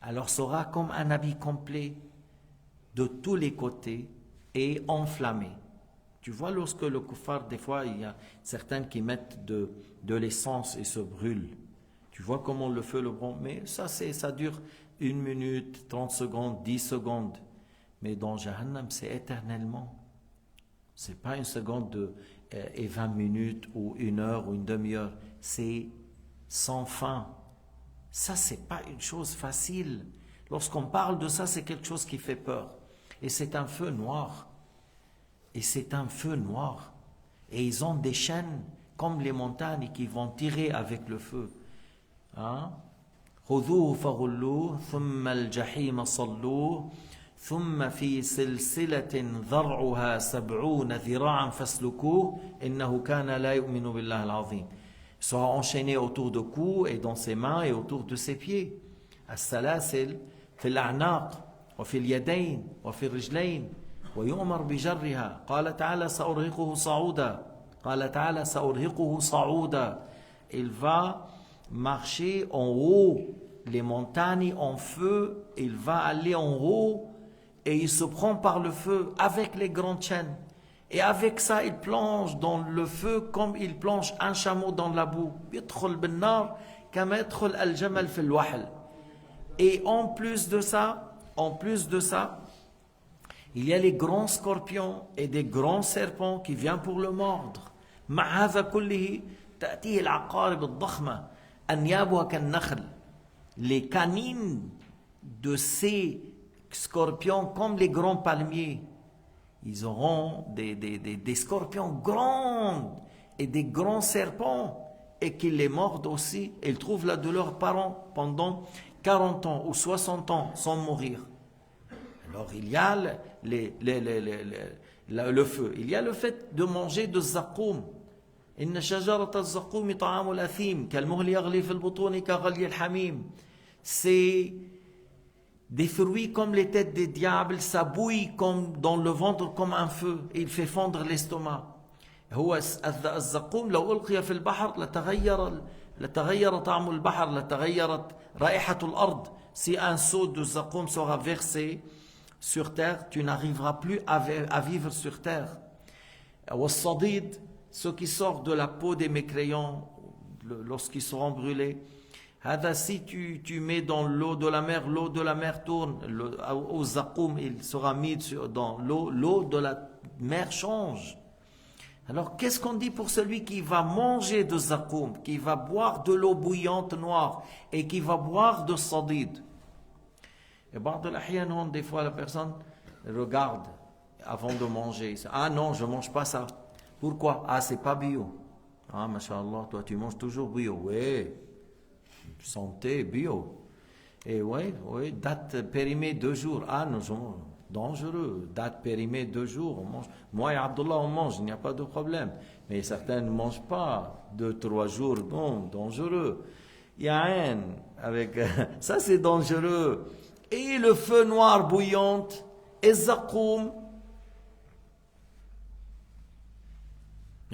Alors sera comme un habit complet de tous les côtés et enflammé. Tu vois, lorsque le kuffar, des fois, il y a certains qui mettent de l'essence et se brûlent. Tu vois comment le feu le prend. Mais ça dure 1 minute, 30 secondes, 10 secondes. Mais dans Jahannam, c'est éternellement. C'est pas 1 seconde et 20 minutes ou 1 heure ou une demi-heure. C'est sans fin. Ça, c'est pas une chose facile. Lorsqu'on parle de ça, c'est quelque chose qui fait peur. Et c'est un feu noir. Et c'est un feu noir. Et ils ont des chaînes comme les montagnes qui vont tirer avec le feu. خذوه فغلوه ثم الجحيم صلوه ثم في سلسلة ذرعها 70 ذراعا فاسلكوه إنه كان لا يؤمن بالله العظيم. Il sera enchaîné autour de cou et dans ses mains et autour de ses pieds. السلاسل في الأعناق وفي اليدين وفي الرجلين ويؤمر بجرها. قال تعالى سأرهقه صعودا. قال تعالى سأرهقه صعودا. Il va marcher en haut, les montagnes en feu, il va aller en haut et il se prend par le feu avec les grandes chaînes. Et avec ça, il plonge dans le feu comme il plonge un chameau dans la boue. Et en plus de ça, il y a les grands scorpions et des grands serpents qui viennent pour le mordre. مع هذا كله تأتيه العقارب الضخمة أنيابها كالنخل. Les canines de ces scorpions comme les grands palmiers. Ils auront des scorpions grands et des grands serpents et qui les mordent aussi. Et ils trouvent la douleur pendant 40 ans ou 60 ans sans mourir. Alors il y a le feu. Il y a le fait de manger de zakoum. إن شجرة الزقوم طعام الأثيم كالمهل يغلي في البطون كغلي الحميم. C'est des fruits comme les têtes des diables, ça bouille comme dans le ventre comme un feu et il fait fondre l'estomac. هو الزقوم لو ألقي في البحر لتغير طعم البحر لتغيرت رائحة الأرض. Si un seau de zakoum sera versé sur terre, tu n'arriveras plus à vivre sur terre. والصديد, ceux qui sortent de la peau des mécréants lorsqu'ils seront brûlés. Si tu mets dans l'eau de la mer tourne. Au zakoum, il sera mis dans l'eau de la mer change. Alors qu'est-ce qu'on dit pour celui qui va manger de zakoum, qui va boire de l'eau bouillante noire et qui va boire de sadid? Et des fois la personne regarde avant de manger. Ah non, je ne mange pas ça. Pourquoi? Ah, c'est pas bio. Ah, mashallah, toi tu manges toujours bio. Oui, santé, bio. Et oui, date périmée 2 jours. Ah, non, dangereux. Date périmée 2 jours. On mange. Moi et Abdullah, on mange, il n'y a pas de problème. Mais certains ne mangent pas 2-3 jours. Non, dangereux. Il y a avec ça, c'est dangereux. Et le feu noir bouillante, et zakoum.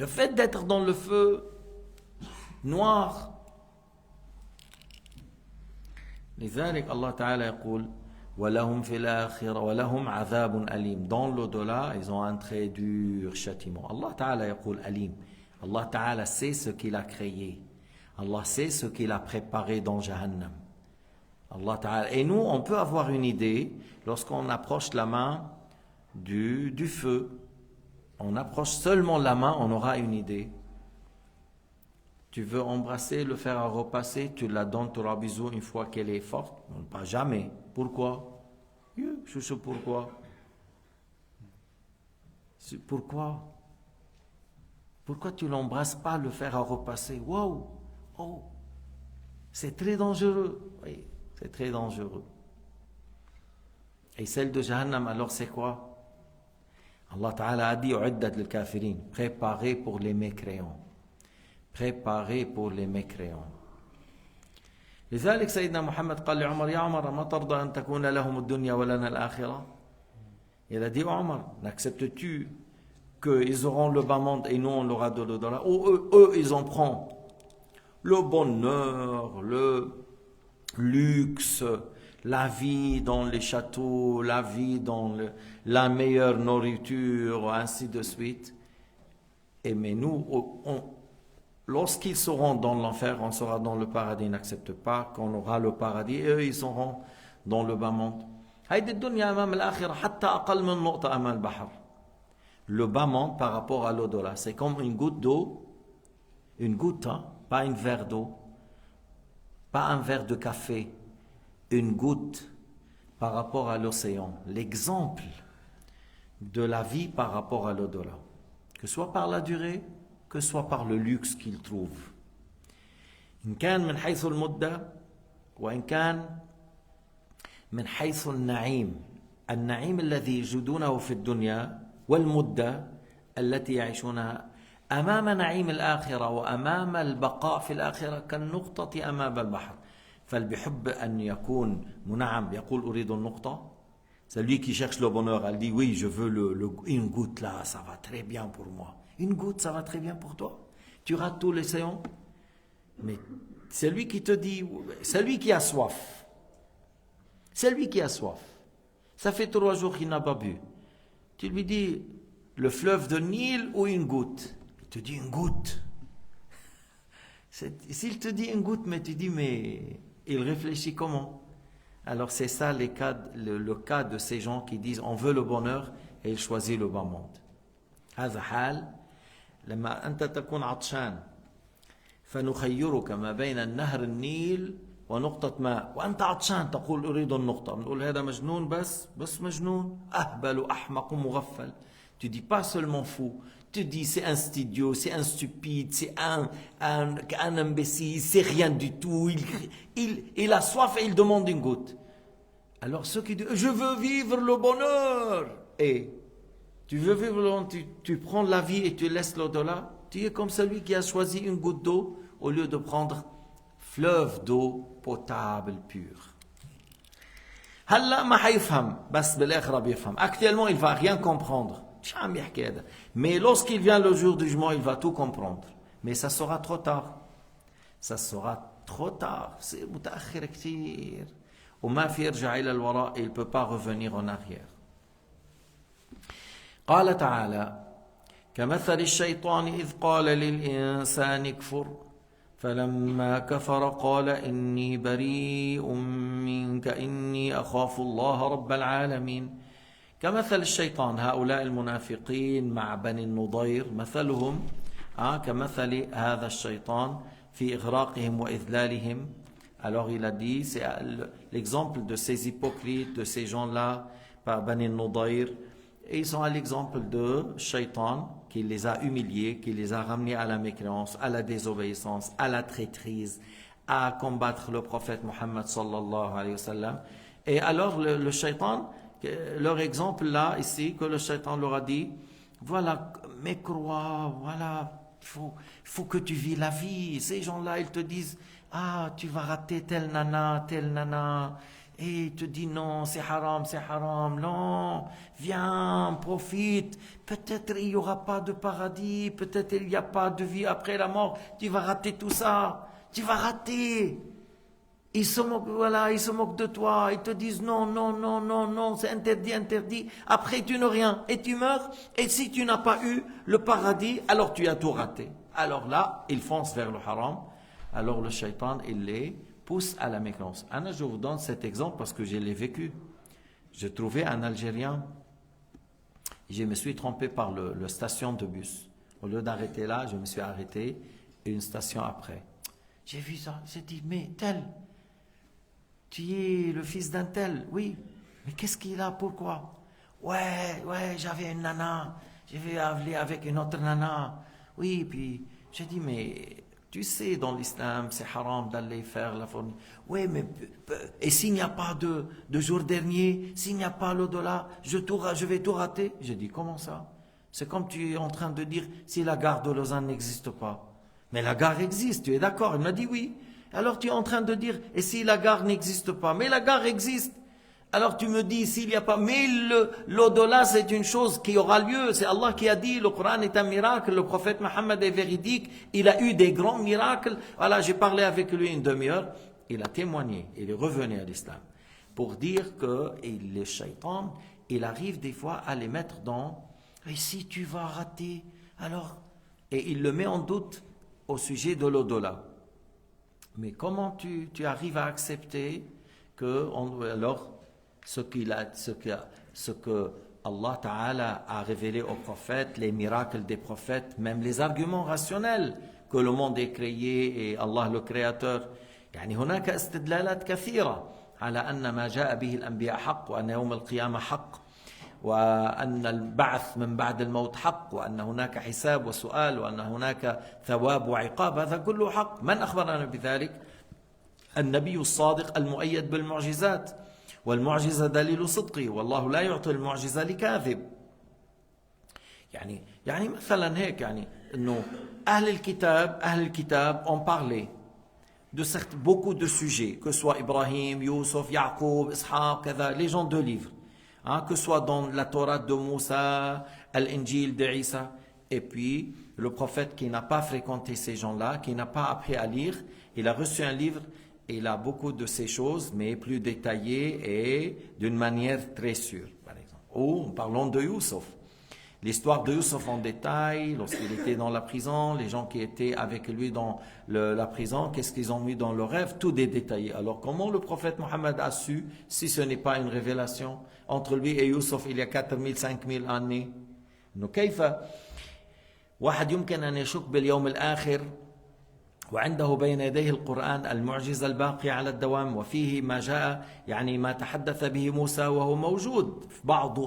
Le fait d'être dans le feu noir. لذلك Allah Ta'ala يقول وَلَهُمْ فِي الْآخِرَةِ وَلَهُمْ عَذَابٌ أَلِيمٌ. Dans l'au-delà, ils ont un très dur châtiment. Allah Ta'ala يقول أليم. Allah Ta'ala sait ce qu'il a créé. Allah sait ce qu'il a préparé dans Jahannam. Allah Ta'ala. Et nous, on peut avoir une idée lorsqu'on approche la main du feu. On approche seulement la main, on aura une idée. Tu veux embrasser, le faire à repasser, tu la donnes, tu la bisou une fois qu'elle est forte? Non, pas jamais. Pourquoi? Je sais pourquoi. Pourquoi? Pourquoi tu l'embrasses pas, le faire à repasser? Wow! Oh! C'est très dangereux. Oui, c'est très dangereux. Et celle de Jahannam, alors c'est quoi? Allah Ta'ala a dit u'iddat lil kafirin, préparé pour les mécréants. Préparé pour les mécréants. لذلك سيدنا محمد قال لعمر يا عمر ما ترضى أن تكون لهم الدنيا ولنا الآخرة. Il a dit Omar, n'acceptes-tu qu'ils auront le bas monde et nous on aura de l'au-delà? Ou eux ils en prennent le bonheur, le luxe, la vie dans les châteaux, la vie dans la meilleure nourriture, ainsi de suite. Et mais nous, lorsqu'ils seront dans l'enfer, on sera dans le paradis. Ils n'acceptent pas qu'on aura le paradis et eux, ils seront dans le bas monde. Le bas monde par rapport à l'au-delà, c'est comme une goutte d'eau, une goutte, hein, pas un verre d'eau, pas un verre de café, une goutte par rapport à l'océan. L'exemple de la vie par rapport à l'au-delà, que ce soit par la durée, que ce soit par le luxe qu'il trouve. إن كان من حيث المدة وإن كان من حيث النعيم النعيم الذي يجدونه في الدنيا والمدة التي يعيشونها أمام نعيم الآخرة وأمام البقاء في الآخرة كالنقطة أمام البحر. فالبحب أن يكون منعم يقول أريد النقطة. Celui qui cherche le bonheur, elle dit oui, je veux une goutte là, ça va très bien pour moi. Une goutte, ça va très bien pour toi. Tu rates tout l'océan. Mais c'est lui qui te dit, c'est lui qui a soif. C'est lui qui a soif. Ça fait 3 jours qu'il n'a pas bu. Tu lui dis, le fleuve de Nil ou une goutte? Il te dit une goutte. S'il te dit une goutte, mais tu dis, mais il réfléchit comment? Alors c'est ça le cas de ces gens qui disent, on veut le bonheur et ils choisissent le bas monde. هذا حال لما أنت تكون عطشان فنخيرك ما بين النهر النيل ونقطة ماء وأنت عطشان تقول أريد النقطة. نقول هذا مجنون بس مجنون أهبل أحمق مغفل. Tu dis pas seulement fou, tu dis c'est un studio, c'est un stupide, c'est un imbécile, c'est rien du tout. Il a soif et il demande une goutte. Alors ceux qui disent je veux vivre le bonheur, et tu veux vivre le bonheur, tu prends la vie et tu laisses l'au-delà. Tu es comme celui qui a choisi une goutte d'eau au lieu de prendre fleuve d'eau potable pure. هلا ما حيفهم بس بالاخره بيفهم. Actuellement il va rien comprendre. Mais lorsqu'il vient le jour du jugement, il va tout comprendre. Mais ça sera trop tard. Ça sera trop tard. C'est متأخر كثير. وما في يرجع إلى الوراء. Il ne peut pas revenir en arrière. قال تعالى كمثل الشيطان إذ قال للإنسان اكفر فلما كفر قال إني بريء منك إني أخاف الله رب العالمين. كمثل الشيطان هؤلاء المنافقين مع بني النضير مثلهم كمثل هذا الشيطان في إغراقهم وإذلالهم. Alors il a dit, c'est l'exemple de ces hypocrites, de ces gens-là par Bani Nudayr. Et ils sont à l'exemple de Shaitan qui les a humiliés, qui les a ramenés à la mécréance, à la désobéissance, à la traîtrise, à combattre le prophète Muhammad sallallahu alayhi wa sallam. Et alors le Shaitan, leur exemple là, ici, que le Shaitan leur a dit, voilà, mécrois, voilà, il faut que tu vis la vie. Ces gens-là, ils te disent, tu vas rater telle nana, Et il te dit non, c'est haram, non, viens, profite. Peut-être il n'y aura pas de paradis, peut-être il n'y a pas de vie après la mort. Tu vas rater tout ça, tu vas rater. Ils se moquent, voilà, ils se moquent de toi, ils te disent non, non, non, non, non, c'est interdit, interdit. Après tu n'as rien et tu meurs. Et si tu n'as pas eu le paradis, alors tu as tout raté. Alors là, ils foncent vers le haram. Alors le shaitan, il les pousse à la mécréance. Anna, je vous donne cet exemple parce que je l'ai vécu. J'ai trouvé un Algérien, je me suis trompé par le station de bus. Au lieu d'arrêter là, je me suis arrêté une station après. J'ai vu ça, j'ai dit, mais tel, tu es le fils d'un tel, oui, mais qu'est-ce qu'il a, pourquoi? Ouais, j'avais une nana, je vais aller avec une autre nana. Oui, puis j'ai dit, mais tu sais, dans l'islam, c'est haram d'aller faire la fourniture. Oui, mais et s'il n'y a pas de jour dernier, s'il n'y a pas l'au-delà, je vais tout rater. J'ai dit, comment ça? C'est comme tu es en train de dire, si la gare de Lausanne n'existe pas. Mais la gare existe, tu es d'accord? Il m'a dit oui. Alors tu es en train de dire, et si la gare n'existe pas? Mais la gare existe. Alors tu me dis, s'il n'y a pas, mais l'au-delà c'est une chose qui aura lieu. C'est Allah qui a dit, le Coran est un miracle, le prophète Mohammed est véridique, il a eu des grands miracles. Voilà, j'ai parlé avec lui une demi-heure, il a témoigné, il est revenu à l'islam. Pour dire que les shaitans, il arrive des fois à les mettre dans, et si tu vas rater, alors, et il le met en doute au sujet de l'au-delà. Mais comment tu arrives à accepter que, alors, ce que Allah Ta'ala a révélé aux prophètes, les miracles des prophètes, même les arguments rationnels que le monde est créé et Allah le créateur. يعني هناك استدلالات كثيرة على أن ما جاء به الأنبياء حق وأن يوم القيامة حق وأن البعث من بعد الموت حق وأن هناك حساب وسؤال وأن هناك ثواب وعقاب. هذا كله حق. من أخبرنا بذلك؟ النبي الصادق المؤيد بالمعجزات، والمعجزة دليل صدقه، والله لا يعطي المعجزة لكاذب. يعني مثلا هيك، يعني انه أهل الكتاب ont parlé de beaucoup de sujets, que ce soit Ibrahim, Youssef, Yaqub, Ishaq, كذا, les gens de livres, hein, que ce soit dans la Torah de Moussa, l'Injil de Isa, et puis le prophète qui n'a pas fréquenté ces gens-là, qui n'a pas appris à lire, il a reçu un livre. Il a beaucoup de ces choses, mais plus détaillées et d'une manière très sûre, par exemple. Ou parlons de Youssef. L'histoire de Youssef en détail, lorsqu'il était dans la prison, les gens qui étaient avec lui dans la prison, qu'est-ce qu'ils ont mis dans le rêve, tout est détaillé. Alors comment le prophète Mohammed a su, si ce n'est pas une révélation, entre lui et Youssef il y a 4000, 5000 années? كيف واحد يمكن أن يشك باليوم الآخر وعنده بين يديه القرآن المعجزة الباقية على الدوام وفيه ما جاء، يعني ما تحدث به موسى وهو موجود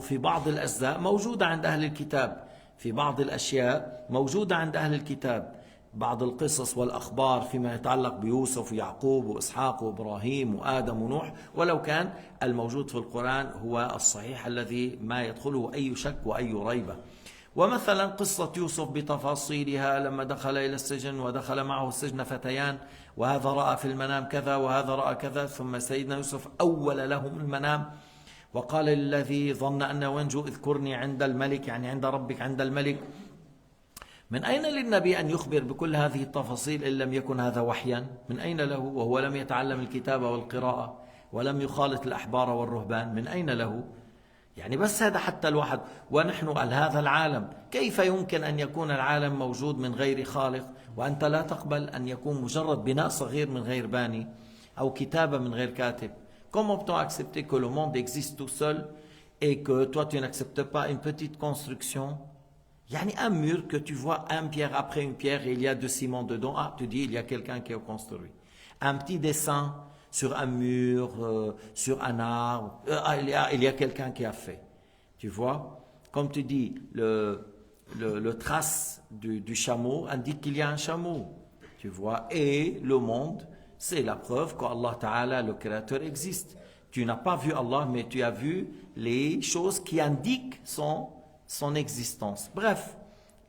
في بعض الأجزاء موجودة عند أهل الكتاب، في بعض الأشياء موجودة عند أهل الكتاب، بعض القصص والأخبار فيما يتعلق بيوسف ويعقوب وإسحاق وإبراهيم وآدم ونوح، ولو كان الموجود في القرآن هو الصحيح الذي ما يدخله أي شك وأي ريبة. ومثلا قصة يوسف بتفاصيلها لما دخل إلى السجن ودخل معه السجن فتيان، وهذا رأى في المنام كذا وهذا رأى كذا، ثم سيدنا يوسف أول لهم المنام وقال للذي ظن أنه ينجو اذكرني عند الملك، يعني عند ربك عند الملك. من أين للنبي أن يخبر بكل هذه التفاصيل إن لم يكن هذا وحيا؟ من أين له وهو لم يتعلم الكتابة والقراءة ولم يخالط الأحبار والرهبان؟ من أين له؟ يعني بس هذا حتى الواحد، ونحن هذا العالم، كيف يمكن أن يكون العالم موجود من غير خالق وأنت لا تقبل أن يكون مجرد بناء صغير من غير باني أو كتابة من غير كاتب؟ Comment peut-on accepter que le monde existe tout seul et que toi tu n'acceptes pas une petite construction? يعني un mur que tu vois une pierre après une pierre et il y a de ciment dedans, ah tu dis il y a quelqu'un qui a construit. Un petit dessin sur un mur, sur un arbre, il y a quelqu'un qui a fait. Tu vois, comme tu dis, le trace du chameau indique qu'il y a un chameau. Tu vois, et le monde, c'est la preuve qu'Allah Ta'ala, le Créateur, existe. Tu n'as pas vu Allah, mais tu as vu les choses qui indiquent son existence. Bref,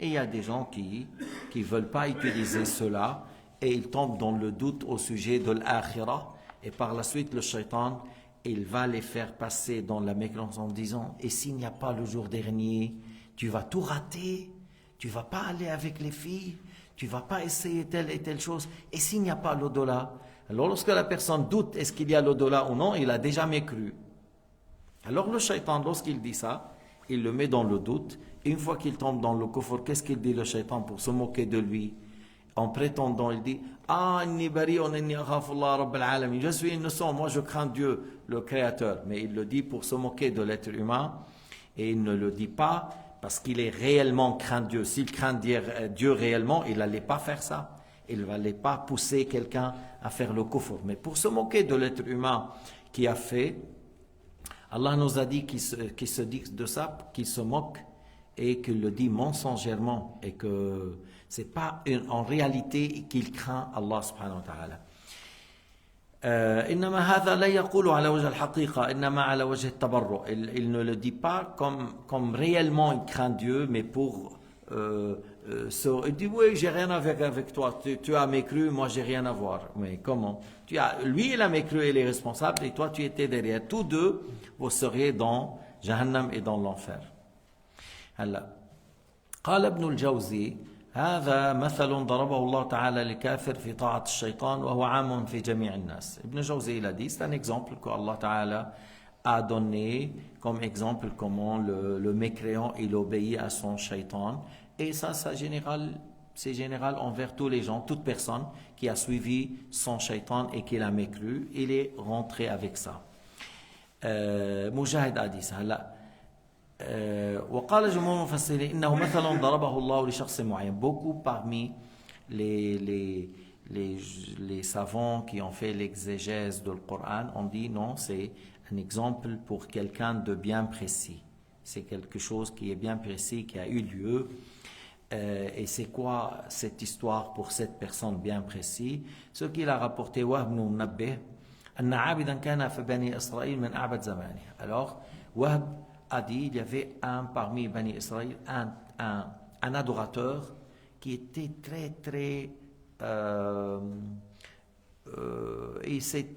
et il y a des gens qui ne veulent pas utiliser cela et ils tombent dans le doute au sujet de l'akhirah. Et par la suite, le shaitan, il va les faire passer dans la mécréance en disant, et s'il n'y a pas le jour dernier, tu vas tout rater, tu vas pas aller avec les filles, tu vas pas essayer telle et telle chose, et s'il n'y a pas l'au-delà, alors lorsque la personne doute est-ce qu'il y a l'au-delà ou non, il a déjà mécru. Alors le shaitan, lorsqu'il dit ça, il le met dans le doute, et une fois qu'il tombe dans le kufr, qu'est-ce qu'il dit le shaitan pour se moquer de lui? En prétendant, il dit, inni bari'un inni akhafullah rabbal alamin. Je suis innocent, moi je crains Dieu, le Créateur. Mais il le dit pour se moquer de l'être humain, et il ne le dit pas parce qu'il est réellement craint Dieu. S'il craint Dieu réellement, il n'allait pas faire ça. Il n'allait pas pousser quelqu'un à faire le kufr. Mais pour se moquer de l'être humain qui a fait, Allah nous a dit qu'il se dit de ça, qu'il se moque et qu'il le dit mensongèrement et que c'est pas en réalité qu'il craint Allah subhanahu wa ta'ala. إنما هذا لا يقول على وجه الحقيقة إنما على وجه التبرؤ. Il ne le dit pas comme réellement il craint Dieu, mais pour il dit oui, j'ai rien à voir avec toi, tu as mécru, moi j'ai rien à voir. Mais comment? Lui il a mécru, il est responsable et toi tu étais derrière. Tous deux vous seriez dans Jahannam et dans l'enfer. هلا قال ابن الجوزي هذا مثل ضربه الله تعالى للكافر في طاعة الشيطان وهو عام في جميع الناس. Ibn Jawzi il a dit, c'est un exemple que Allah Ta'ala a donné comme exemple comment le mécréant il obéit à son shaitan, et ça c'est général envers tous les gens, toute personne qui a suivi son shaitan et qui l'a mécru, il est rentré avec ça. Mujahid a dit ça. وقال جمهور المفسرين إنه مثل ضربه الله لشخص معين. Beaucoup parmi les savants qui ont fait l'exégèse du Coran ont dit non, c'est un exemple pour quelqu'un de bien précis. C'est quelque chose qui est bien précis, qui a eu lieu. Et c'est quoi cette histoire pour cette personne bien précise? Ce qu'il a rapporté Wahb ibn Munabbih, أن عابدا كان في بني إسرائيل من أعبد زمانه. Alors Wahb a dit, il y avait un parmi Bani Israël, un adorateur qui était très il s'est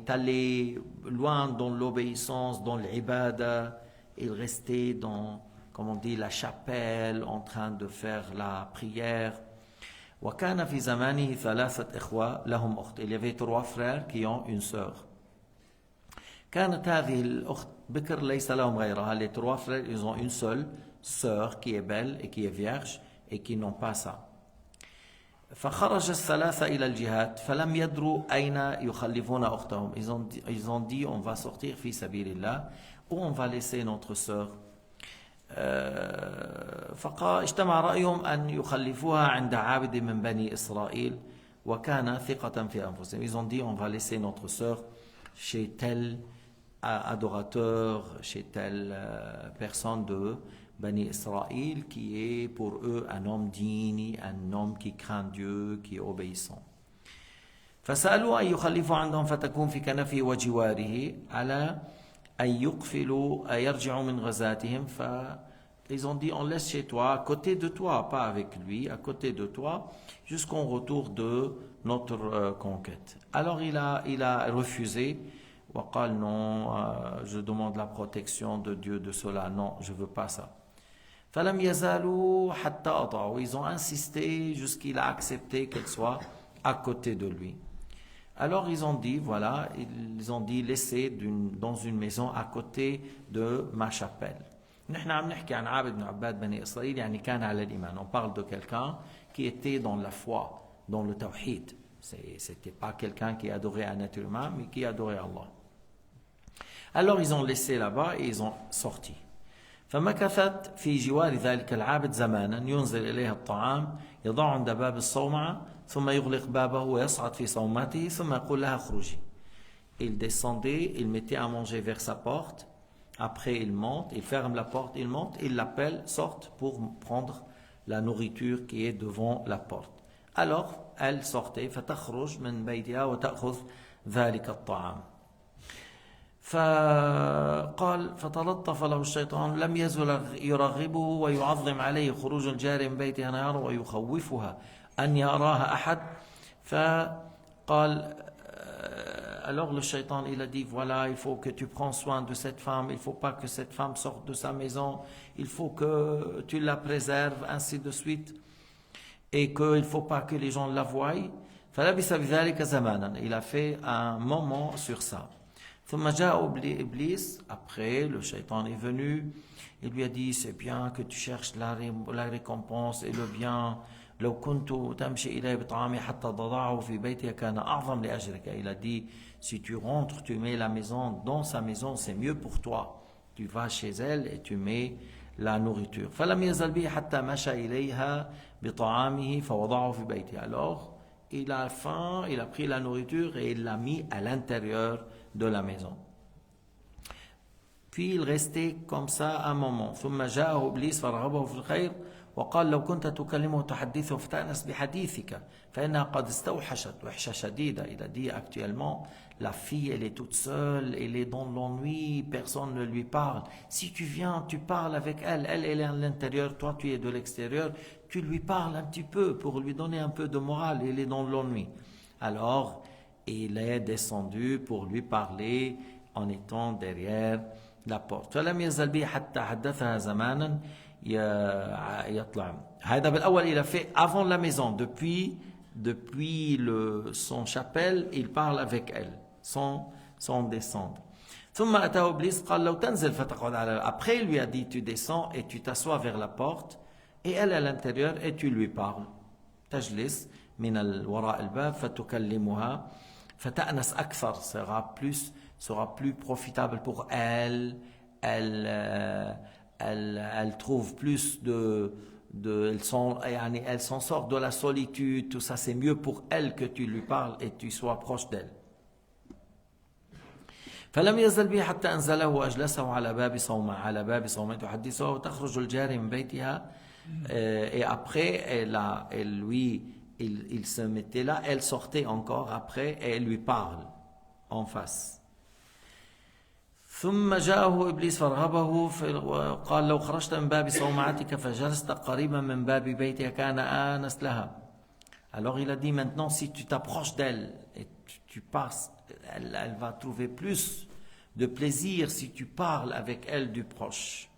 allé loin dans l'obéissance, dans l'ibada. Il restait dans, comme on dit, la chapelle, en train de faire la prière. وكان في زمانه ثلاثة إخوة لهم أخت. Il y avait 3 frères qui ont une sœur. كانت هذه الأخت بكر ليس لهم غيرها. Les 3 frères, ils ont une seule sœur qui est belle et qui est vierge et qui n'ont pas ça. فخرج الثلاثة إلى الجهاد فلم يدروا أين يخلفون أختهم. Ils ont dit on va sortir في سبيل الله ou on va laisser notre sœur. فاجتمع رأيهم أن يخلفوها عند عابد من بني إسرائيل وكان ثقة في أنفسهم. Ils ont dit on va laisser notre sœur chez tel adorateur, chez telle personne de Bani Israël qui est pour eux un homme digne, un homme qui craint Dieu, qui est obéissant. فسألوا أن يخلفوا عندهم فتكون في كنفه وجواره على أن يقفلوا يرجعوا من غزاتهم. Ils ont dit on laisse chez toi, à côté de toi, pas avec lui, à côté de toi, jusqu'au retour de notre conquête. Alors il a refusé. وقال non, je demande la protection de Dieu de cela, non, je veux pas ça. فلم يزالوا حتى أطاعوا. Ils ont insisté jusqu'il a accepté qu'elle soit à côté de lui. Alors ils ont dit voilà, ils ont dit laissez dans une maison à côté de ma chapelle. نحن عم نحكي عن عابد من عباد بني إسرائيل يعني كان على الإيمان. On parle de quelqu'un qui était dans la foi, dans le tawhid. C'était pas quelqu'un qui adorait un être humain, mais qui adorait Allah. Alors ils ont laissé là-bas et ils ont sorti. فمكثت في جوار ذلك العابد زمانا ينزل إليها الطعام يضع عند باب الصومعة ثم يغلق بابه ويصعد في صومعته ثم يقول لها اخرجي. Il descendait, il mettait à manger vers sa porte. Après il monte, il ferme la porte, il monte, il l'appelle, sorte pour prendre la nourriture qui est devant la porte. Alors elle sortait, فتخرج من بيتها وتأخذ ذلك الطعام. فقال فتلطف له الشيطان لم يزل يرغبه ويعظم عليه خروج الجار من بيتها نهارا ويخوفها أن يراها أحد. فقال alors le shaitan, il a dit, voilà, il faut que tu prends soin de cette femme, il ne faut pas que cette femme sorte de sa maison, il faut que tu la préserves, ainsi de suite, et qu'il ne faut pas que les gens la voient. فلبث بذلك زمانا. Il a fait un moment sur ça. ثم جاء Iblis, après le shaitan est venu, il lui a dit, c'est bien que tu cherches la récompense et le bien. لو كنت تمشي إليه بطعامي حتى تضعه في بيتك كان أعظم لأجرك. Il a dit, si tu rentres, tu mets la maison dans sa maison, c'est mieux pour toi. Tu vas chez elle et tu mets la nourriture. فلم يزل به حتى مشى إليها بطعامه فوضعه في بيته. Alors, il a faim, il a pris la nourriture et il l'a mis à l'intérieur de la maison. Puis il restait comme ça un moment. ثم جاءه إبليس فرغبه في الخير وقال لو كنت تكلمه وتحدثه فتأنس بحديثك فإنها قد استوحشت وحشة شديدة. Il a dit actuellement, la fille elle est toute seule, elle est dans l'ennui, personne ne lui parle. Si tu viens, tu parles avec elle, elle est à l'intérieur, toi tu es de l'extérieur, tu lui parles un petit peu pour lui donner un peu de morale, elle est dans l'ennui. Alors il est descendu pour lui parler en étant derrière la porte. فلم يزل به حتى حدثها زمانا يطلع. هذا بالأول il a fait avant la maison, depuis son chapelle, il parle avec elle sans descendre. ثم أتاه إبليس قال لو تنزل فتقعد على. Après il lui a dit, tu descends et tu t'assois vers la porte et elle à l'intérieur et tu lui parles. تجلس من وراء الباب فتكلمها فتأنس أكثر, sera plus profitable pour elle. Elle trouve plus elle s'en sort de la solitude, tout ça, c'est mieux pour elle que tu lui parles et tu sois proche d'elle. فلم يزل به حتى أنزله وأجلسه على باب صومعة تحدثه وتخرج الجارية من بيتها. Et après, il se mettait là, elle sortait encore après et elle lui parle en face. ثم جاءه إبليس فرغبه وقال لو خرجت من باب صومعتك فجلست قريبا من باب بيتك كان آنس لها. Alors il a dit, maintenant si tu t'approches d'elle et tu passes, elle va trouver plus de plaisir si tu parles avec elle du proche.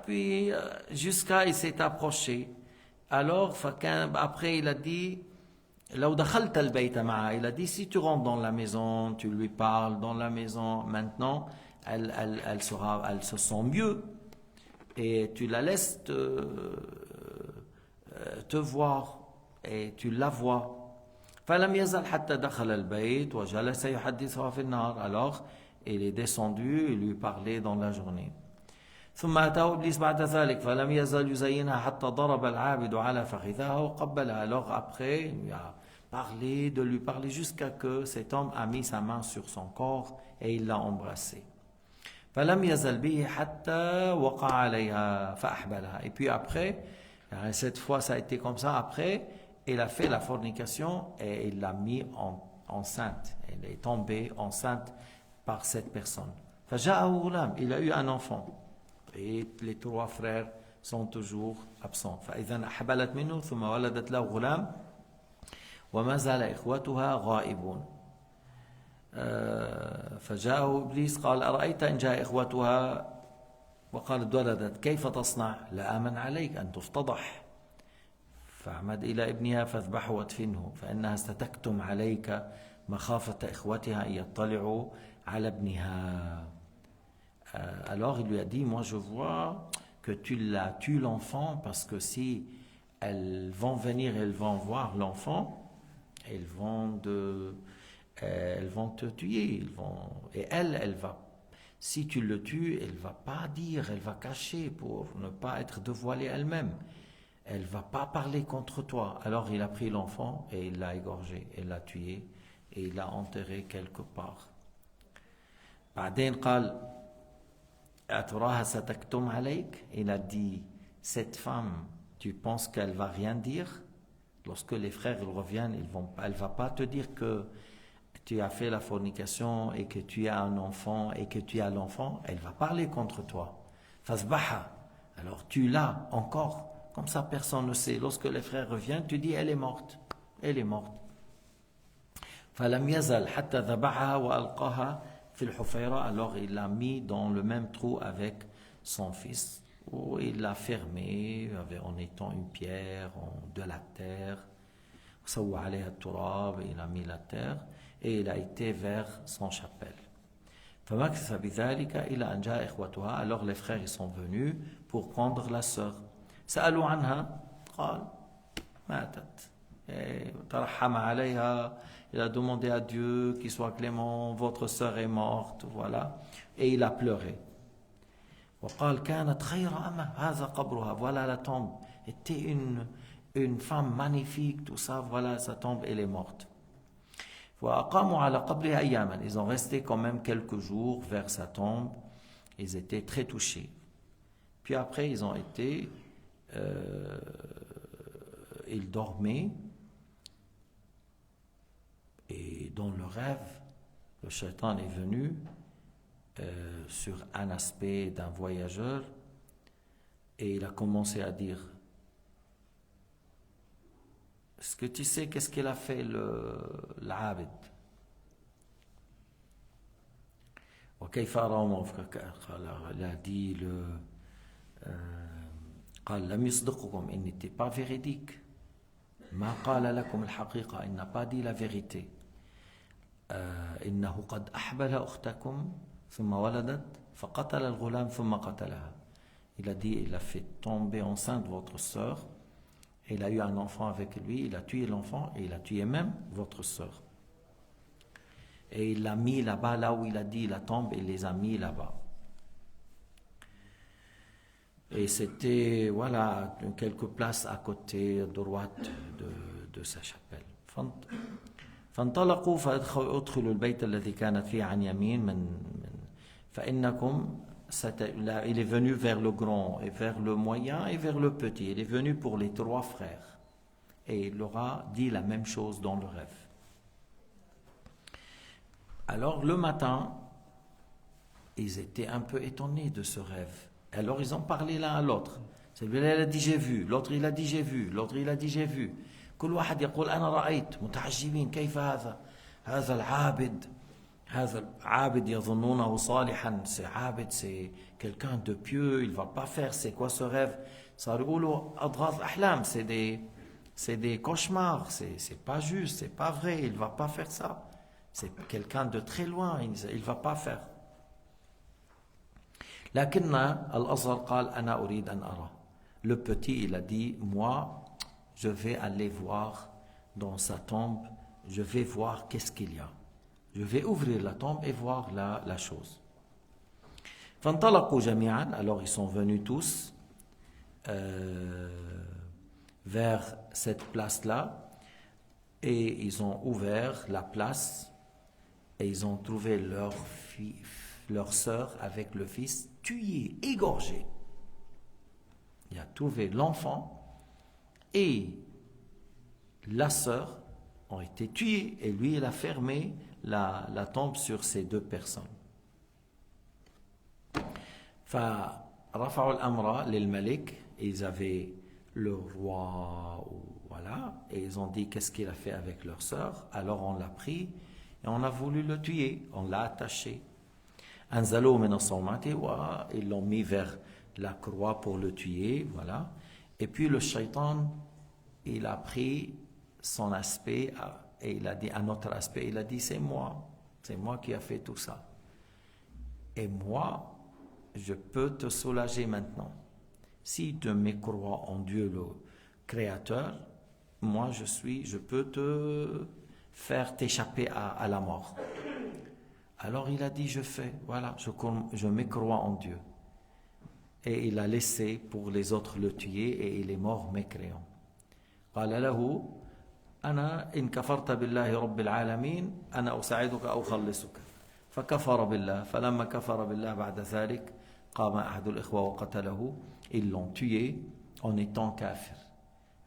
Puis jusqu'à il s'est approché. Alors après il a dit, لو دخلت البيت معها, il a dit, si tu rentres dans la maison, tu lui parles dans la maison, maintenant elle se sent mieux et tu la laisses te voir et tu la vois. فلم يزل حتى دخل البيت وجلس يحدثها في النهار. Alors il est descendu et lui parlait dans la journée. ثم أتاه إبليس بعد ذلك فلم يزل يزينها حتى ضرب العابد على فخذها وقبلها. Alors après il a parlé, de lui parler jusqu'à que cet homme a mis sa main sur son corps et il l'a embrassé. فلم يزل به حتى وقع عليها فأحبلها. Et puis après, cette fois ça a été comme ça, après il a fait la fornication et il l'a mis enceinte. Elle est tombée enceinte par cette personne. فجاءه غلام, il a eu un enfant. Et les trois frères sont toujours absents. فإذا أحبلت منه ثم ولدت له غلام وما زال إخوتها غائبون. فجاءه إبليس قال أرأيت إن جاء إخوتها وقالت ولدت كيف تصنع؟ لا آمن عليك أن تفتضح. فعمد إلى ابنها فاذبحه وادفنه فإنها ستكتم عليك مخافة إخوتها أن يطلعوا على ابنها. Alors il lui a dit, moi je vois que tu tues l'enfant parce que si elles vont venir, elles vont voir l'enfant, elles vont te tuer. Et elle va, si tu le tues, elle va pas dire, elle va cacher pour ne pas être dévoilée elle-même. Elle va pas parler contre toi. Alors il a pris l'enfant et il l'a égorgé, il l'a tué et il l'a enterré quelque part. بعدين قال أتراها ستكتم عليك. Il a dit, cette femme, tu penses qu'elle va rien dire? Lorsque les frères ils reviennent, elle va pas te dire que tu as fait la fornication et que tu as un enfant et que tu as l'enfant. Elle va parler contre toi. فاذبحها. Alors tu l'as encore. Comme ça personne ne sait. Lorsque les frères reviennent, tu dis elle est morte. Elle est morte. فلم يزل حتى ذبحها وألقاها في الحفيرة. Alors il l'a mis dans le même trou avec son fils, où il l'a fermé en étant une pierre, de la terre. سوى عليها التراب, il a mis la terre et il a été vers son chapelle. فمكث بذلك إلى أن جاء إخوتها. Alors les frères ils sont venus pour prendre la sœur. سألوا عنها قال ماتت. ترحم عليها. Il a demandé à Dieu qu'il soit clément, votre sœur est morte, voilà. Et il a pleuré. وقال كانت خير أمة هذا قبرها. Voilà la tombe. Était une femme magnifique, tout ça, voilà sa tombe, elle est morte. وأقاموا على قبرها أياما. Ils ont resté quand même quelques jours vers sa tombe. Ils étaient très touchés. Puis après, ils ont été, ils dormaient. Et dans le rêve, le shaitan est venu sur un aspect d'un voyageur et il a commencé à dire: est-ce que tu sais qu'est-ce qu'il a fait l'abid? وكيف أرى موقفك؟ il a dit قال لم يصدقكم, il n'était pas véridique. ما قال لكم الحقيقة, il n'a pas dit la vérité. إنه قد أحبل أختكم ثم ولدت فقتل الغلام ثم قتلها. Il a dit, il a fait tomber enceinte votre sœur, et il a eu un enfant avec lui, il a tué l'enfant et il a tué même votre sœur. Et il l'a mis là-bas, là où il a dit la tombe, il les a mis là-bas. Et c'était, voilà, quelques places à côté, droite de sa chapelle. فانطلقوا فادخلوا البيت الذي كانت فيه عن يمين فإنكم il est venu vers le grand et vers le moyen et vers le petit. Il est venu pour les trois frères et il leur a dit la même chose dans le rêve. Alors le matin, ils étaient un peu étonnés de ce rêve. Alors ils ont parlé l'un à l'autre. Celui-là il a dit j'ai vu, l'autre il a dit j'ai vu, l'autre il a dit j'ai vu. كل واحد يقول أنا رأيت متعجبين كيف هذا العابد هذا العابد يظنونه صالحا. C'est عابد, c'est quelqu'un de pieux, il va pas faire, c'est quoi ce rêve? صاروا يقولوا أضغاث أحلام, c'est des cauchemars, c'est pas juste, c'est pas vrai, il va pas faire ça, c'est quelqu'un de très loin, il va pas faire. لكن الأصغر قال أنا أريد أن أرى. Le petit il a dit moi je vais aller voir dans sa tombe, je vais voir qu'est-ce qu'il y a. Je vais ouvrir la tombe et voir la chose. فانطلقوا جميعا. Alors ils sont venus tous vers cette place-là et ils ont ouvert la place et ils ont trouvé leur sœur avec le fils tué, égorgé. Il a trouvé l'enfant et la sœur ont été tués et lui il a fermé la tombe sur ces deux personnes. فرفعوا الأمر للملك. Ils avaient le roi, voilà, et ils ont dit qu'est-ce qu'il a fait avec leur sœur. Alors on l'a pris et on a voulu le tuer, on l'a attaché. أنزلوه من الصومعة, ils l'ont mis vers la croix pour le tuer, voilà. Et puis le shaitan, il a pris son aspect et il a dit un autre aspect, il a dit c'est moi qui a fait tout ça. Et moi, je peux te soulager maintenant. Si tu me crois en Dieu le Créateur, moi je peux te faire t'échapper à la mort. Alors il a dit je fais, voilà, je me crois en Dieu. Et il a laissé pour les autres le tuer et il est mort mécréant. قال له أنا إن كفرت بالله رب العالمين أنا أساعدك أو أخلصك. فكفر بالله. فلما كفر بالله بعد ذلك قام أحد الإخوة وقتله. Ils l'ont tué en étant kafir.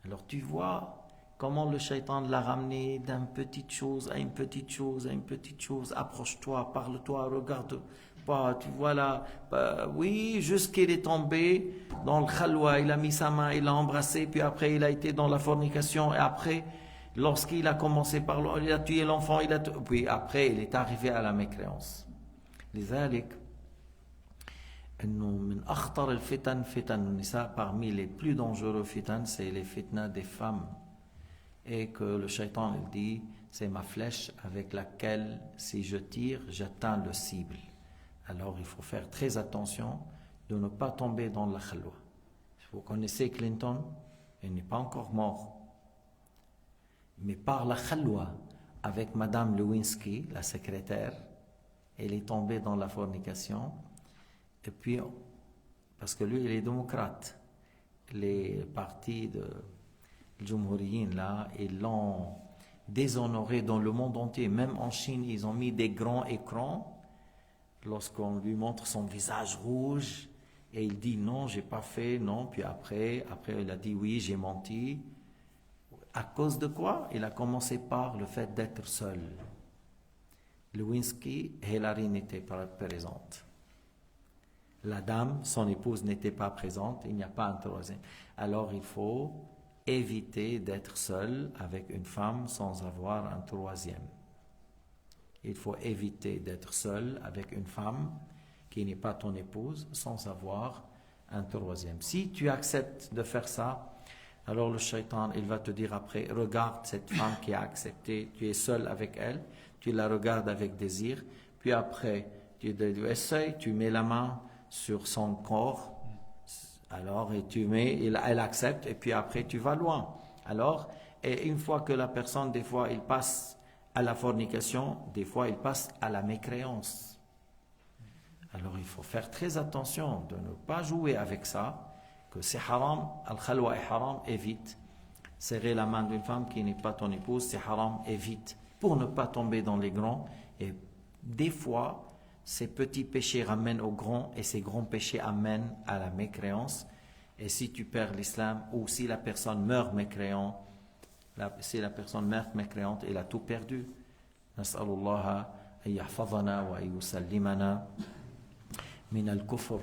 Alors tu vois comment le shaitan l'a ramené d'une petite chose à une petite chose à une petite chose. Approche-toi, parle-toi, regarde. Tu vois là, oui, jusqu'il est tombé dans le khalwa, il a mis sa main, il l'a embrassé, puis après il a été dans la fornication, et après Lorsqu'il a commencé par... Il a tué l'enfant, puis après, il est arrivé à la mécréance. لذلك إنه من أخطر الفتن فتن النساء, parmi les plus dangereux fitan, c'est les fitnas des femmes. Et que le shaitan il dit, c'est ma flèche avec laquelle, si je tire, j'atteins le cible. Alors il faut faire très attention de ne pas tomber dans la khalwa. Vous connaissez Clinton, il n'est pas encore mort. Mais par la khalwa, avec Madame Lewinsky, la secrétaire, elle est tombée dans la fornication. Et puis, parce que lui, il est démocrate. Les partis de Jumhuriyin, là, ils l'ont déshonoré dans le monde entier. Même en Chine, ils ont mis des grands écrans. Lorsqu'on lui montre son visage rouge, et il dit non, j'ai pas fait, non. Puis après il a dit oui, j'ai menti. À cause de quoi? Il a commencé par le fait d'être seul. Lewinsky, Hillary n'était pas présente. La dame, son épouse, n'était pas présente. Il n'y a pas un troisième. Alors il faut éviter d'être seul avec une femme sans avoir un troisième. Il faut éviter d'être seul avec une femme qui n'est pas ton épouse sans avoir un troisième. Si tu acceptes de faire ça, alors le shaitan, il va te dire après, regarde cette femme qui a accepté, tu es seul avec elle, tu la regardes avec désir, puis après, tu essayes, tu mets la main sur son corps, alors et elle accepte, et puis après tu vas loin. Alors, et une fois que la personne, des fois, il passe à la fornication, des fois, il passe à la mécréance. Alors, il faut faire très attention de ne pas jouer avec ça, que c'est haram, al-khalwa est haram, évite. Serrer la main d'une femme qui n'est pas ton épouse, c'est haram, évite, pour ne pas tomber dans les grands. Et des fois, ces petits péchés ramènent aux grands, et ces grands péchés amènent à la mécréance. Et si tu perds l'islam, ou si la personne meurt mécréante, si la personne meurt mécréante, elle a tout perdu. Nas'alullah an yahfazana wa yusallimana min al-kufr.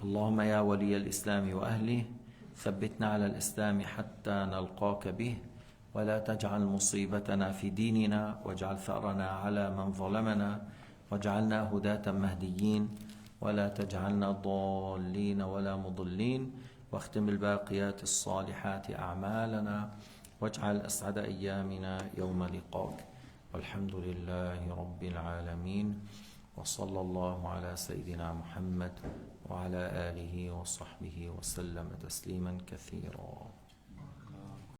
اللهم يا ولي الإسلام وأهله ثبتنا على الإسلام حتى نلقاك به ولا تجعل مصيبتنا في ديننا واجعل ثأرنا على من ظلمنا واجعلنا هداة مهديين ولا تجعلنا ضالين ولا مضلين واختم الباقيات الصالحات أعمالنا واجعل أسعد أيامنا يوم لقاك والحمد لله رب العالمين وصلى الله على سيدنا محمد وعلى آله وصحبه وسلم تسليما كثيرا.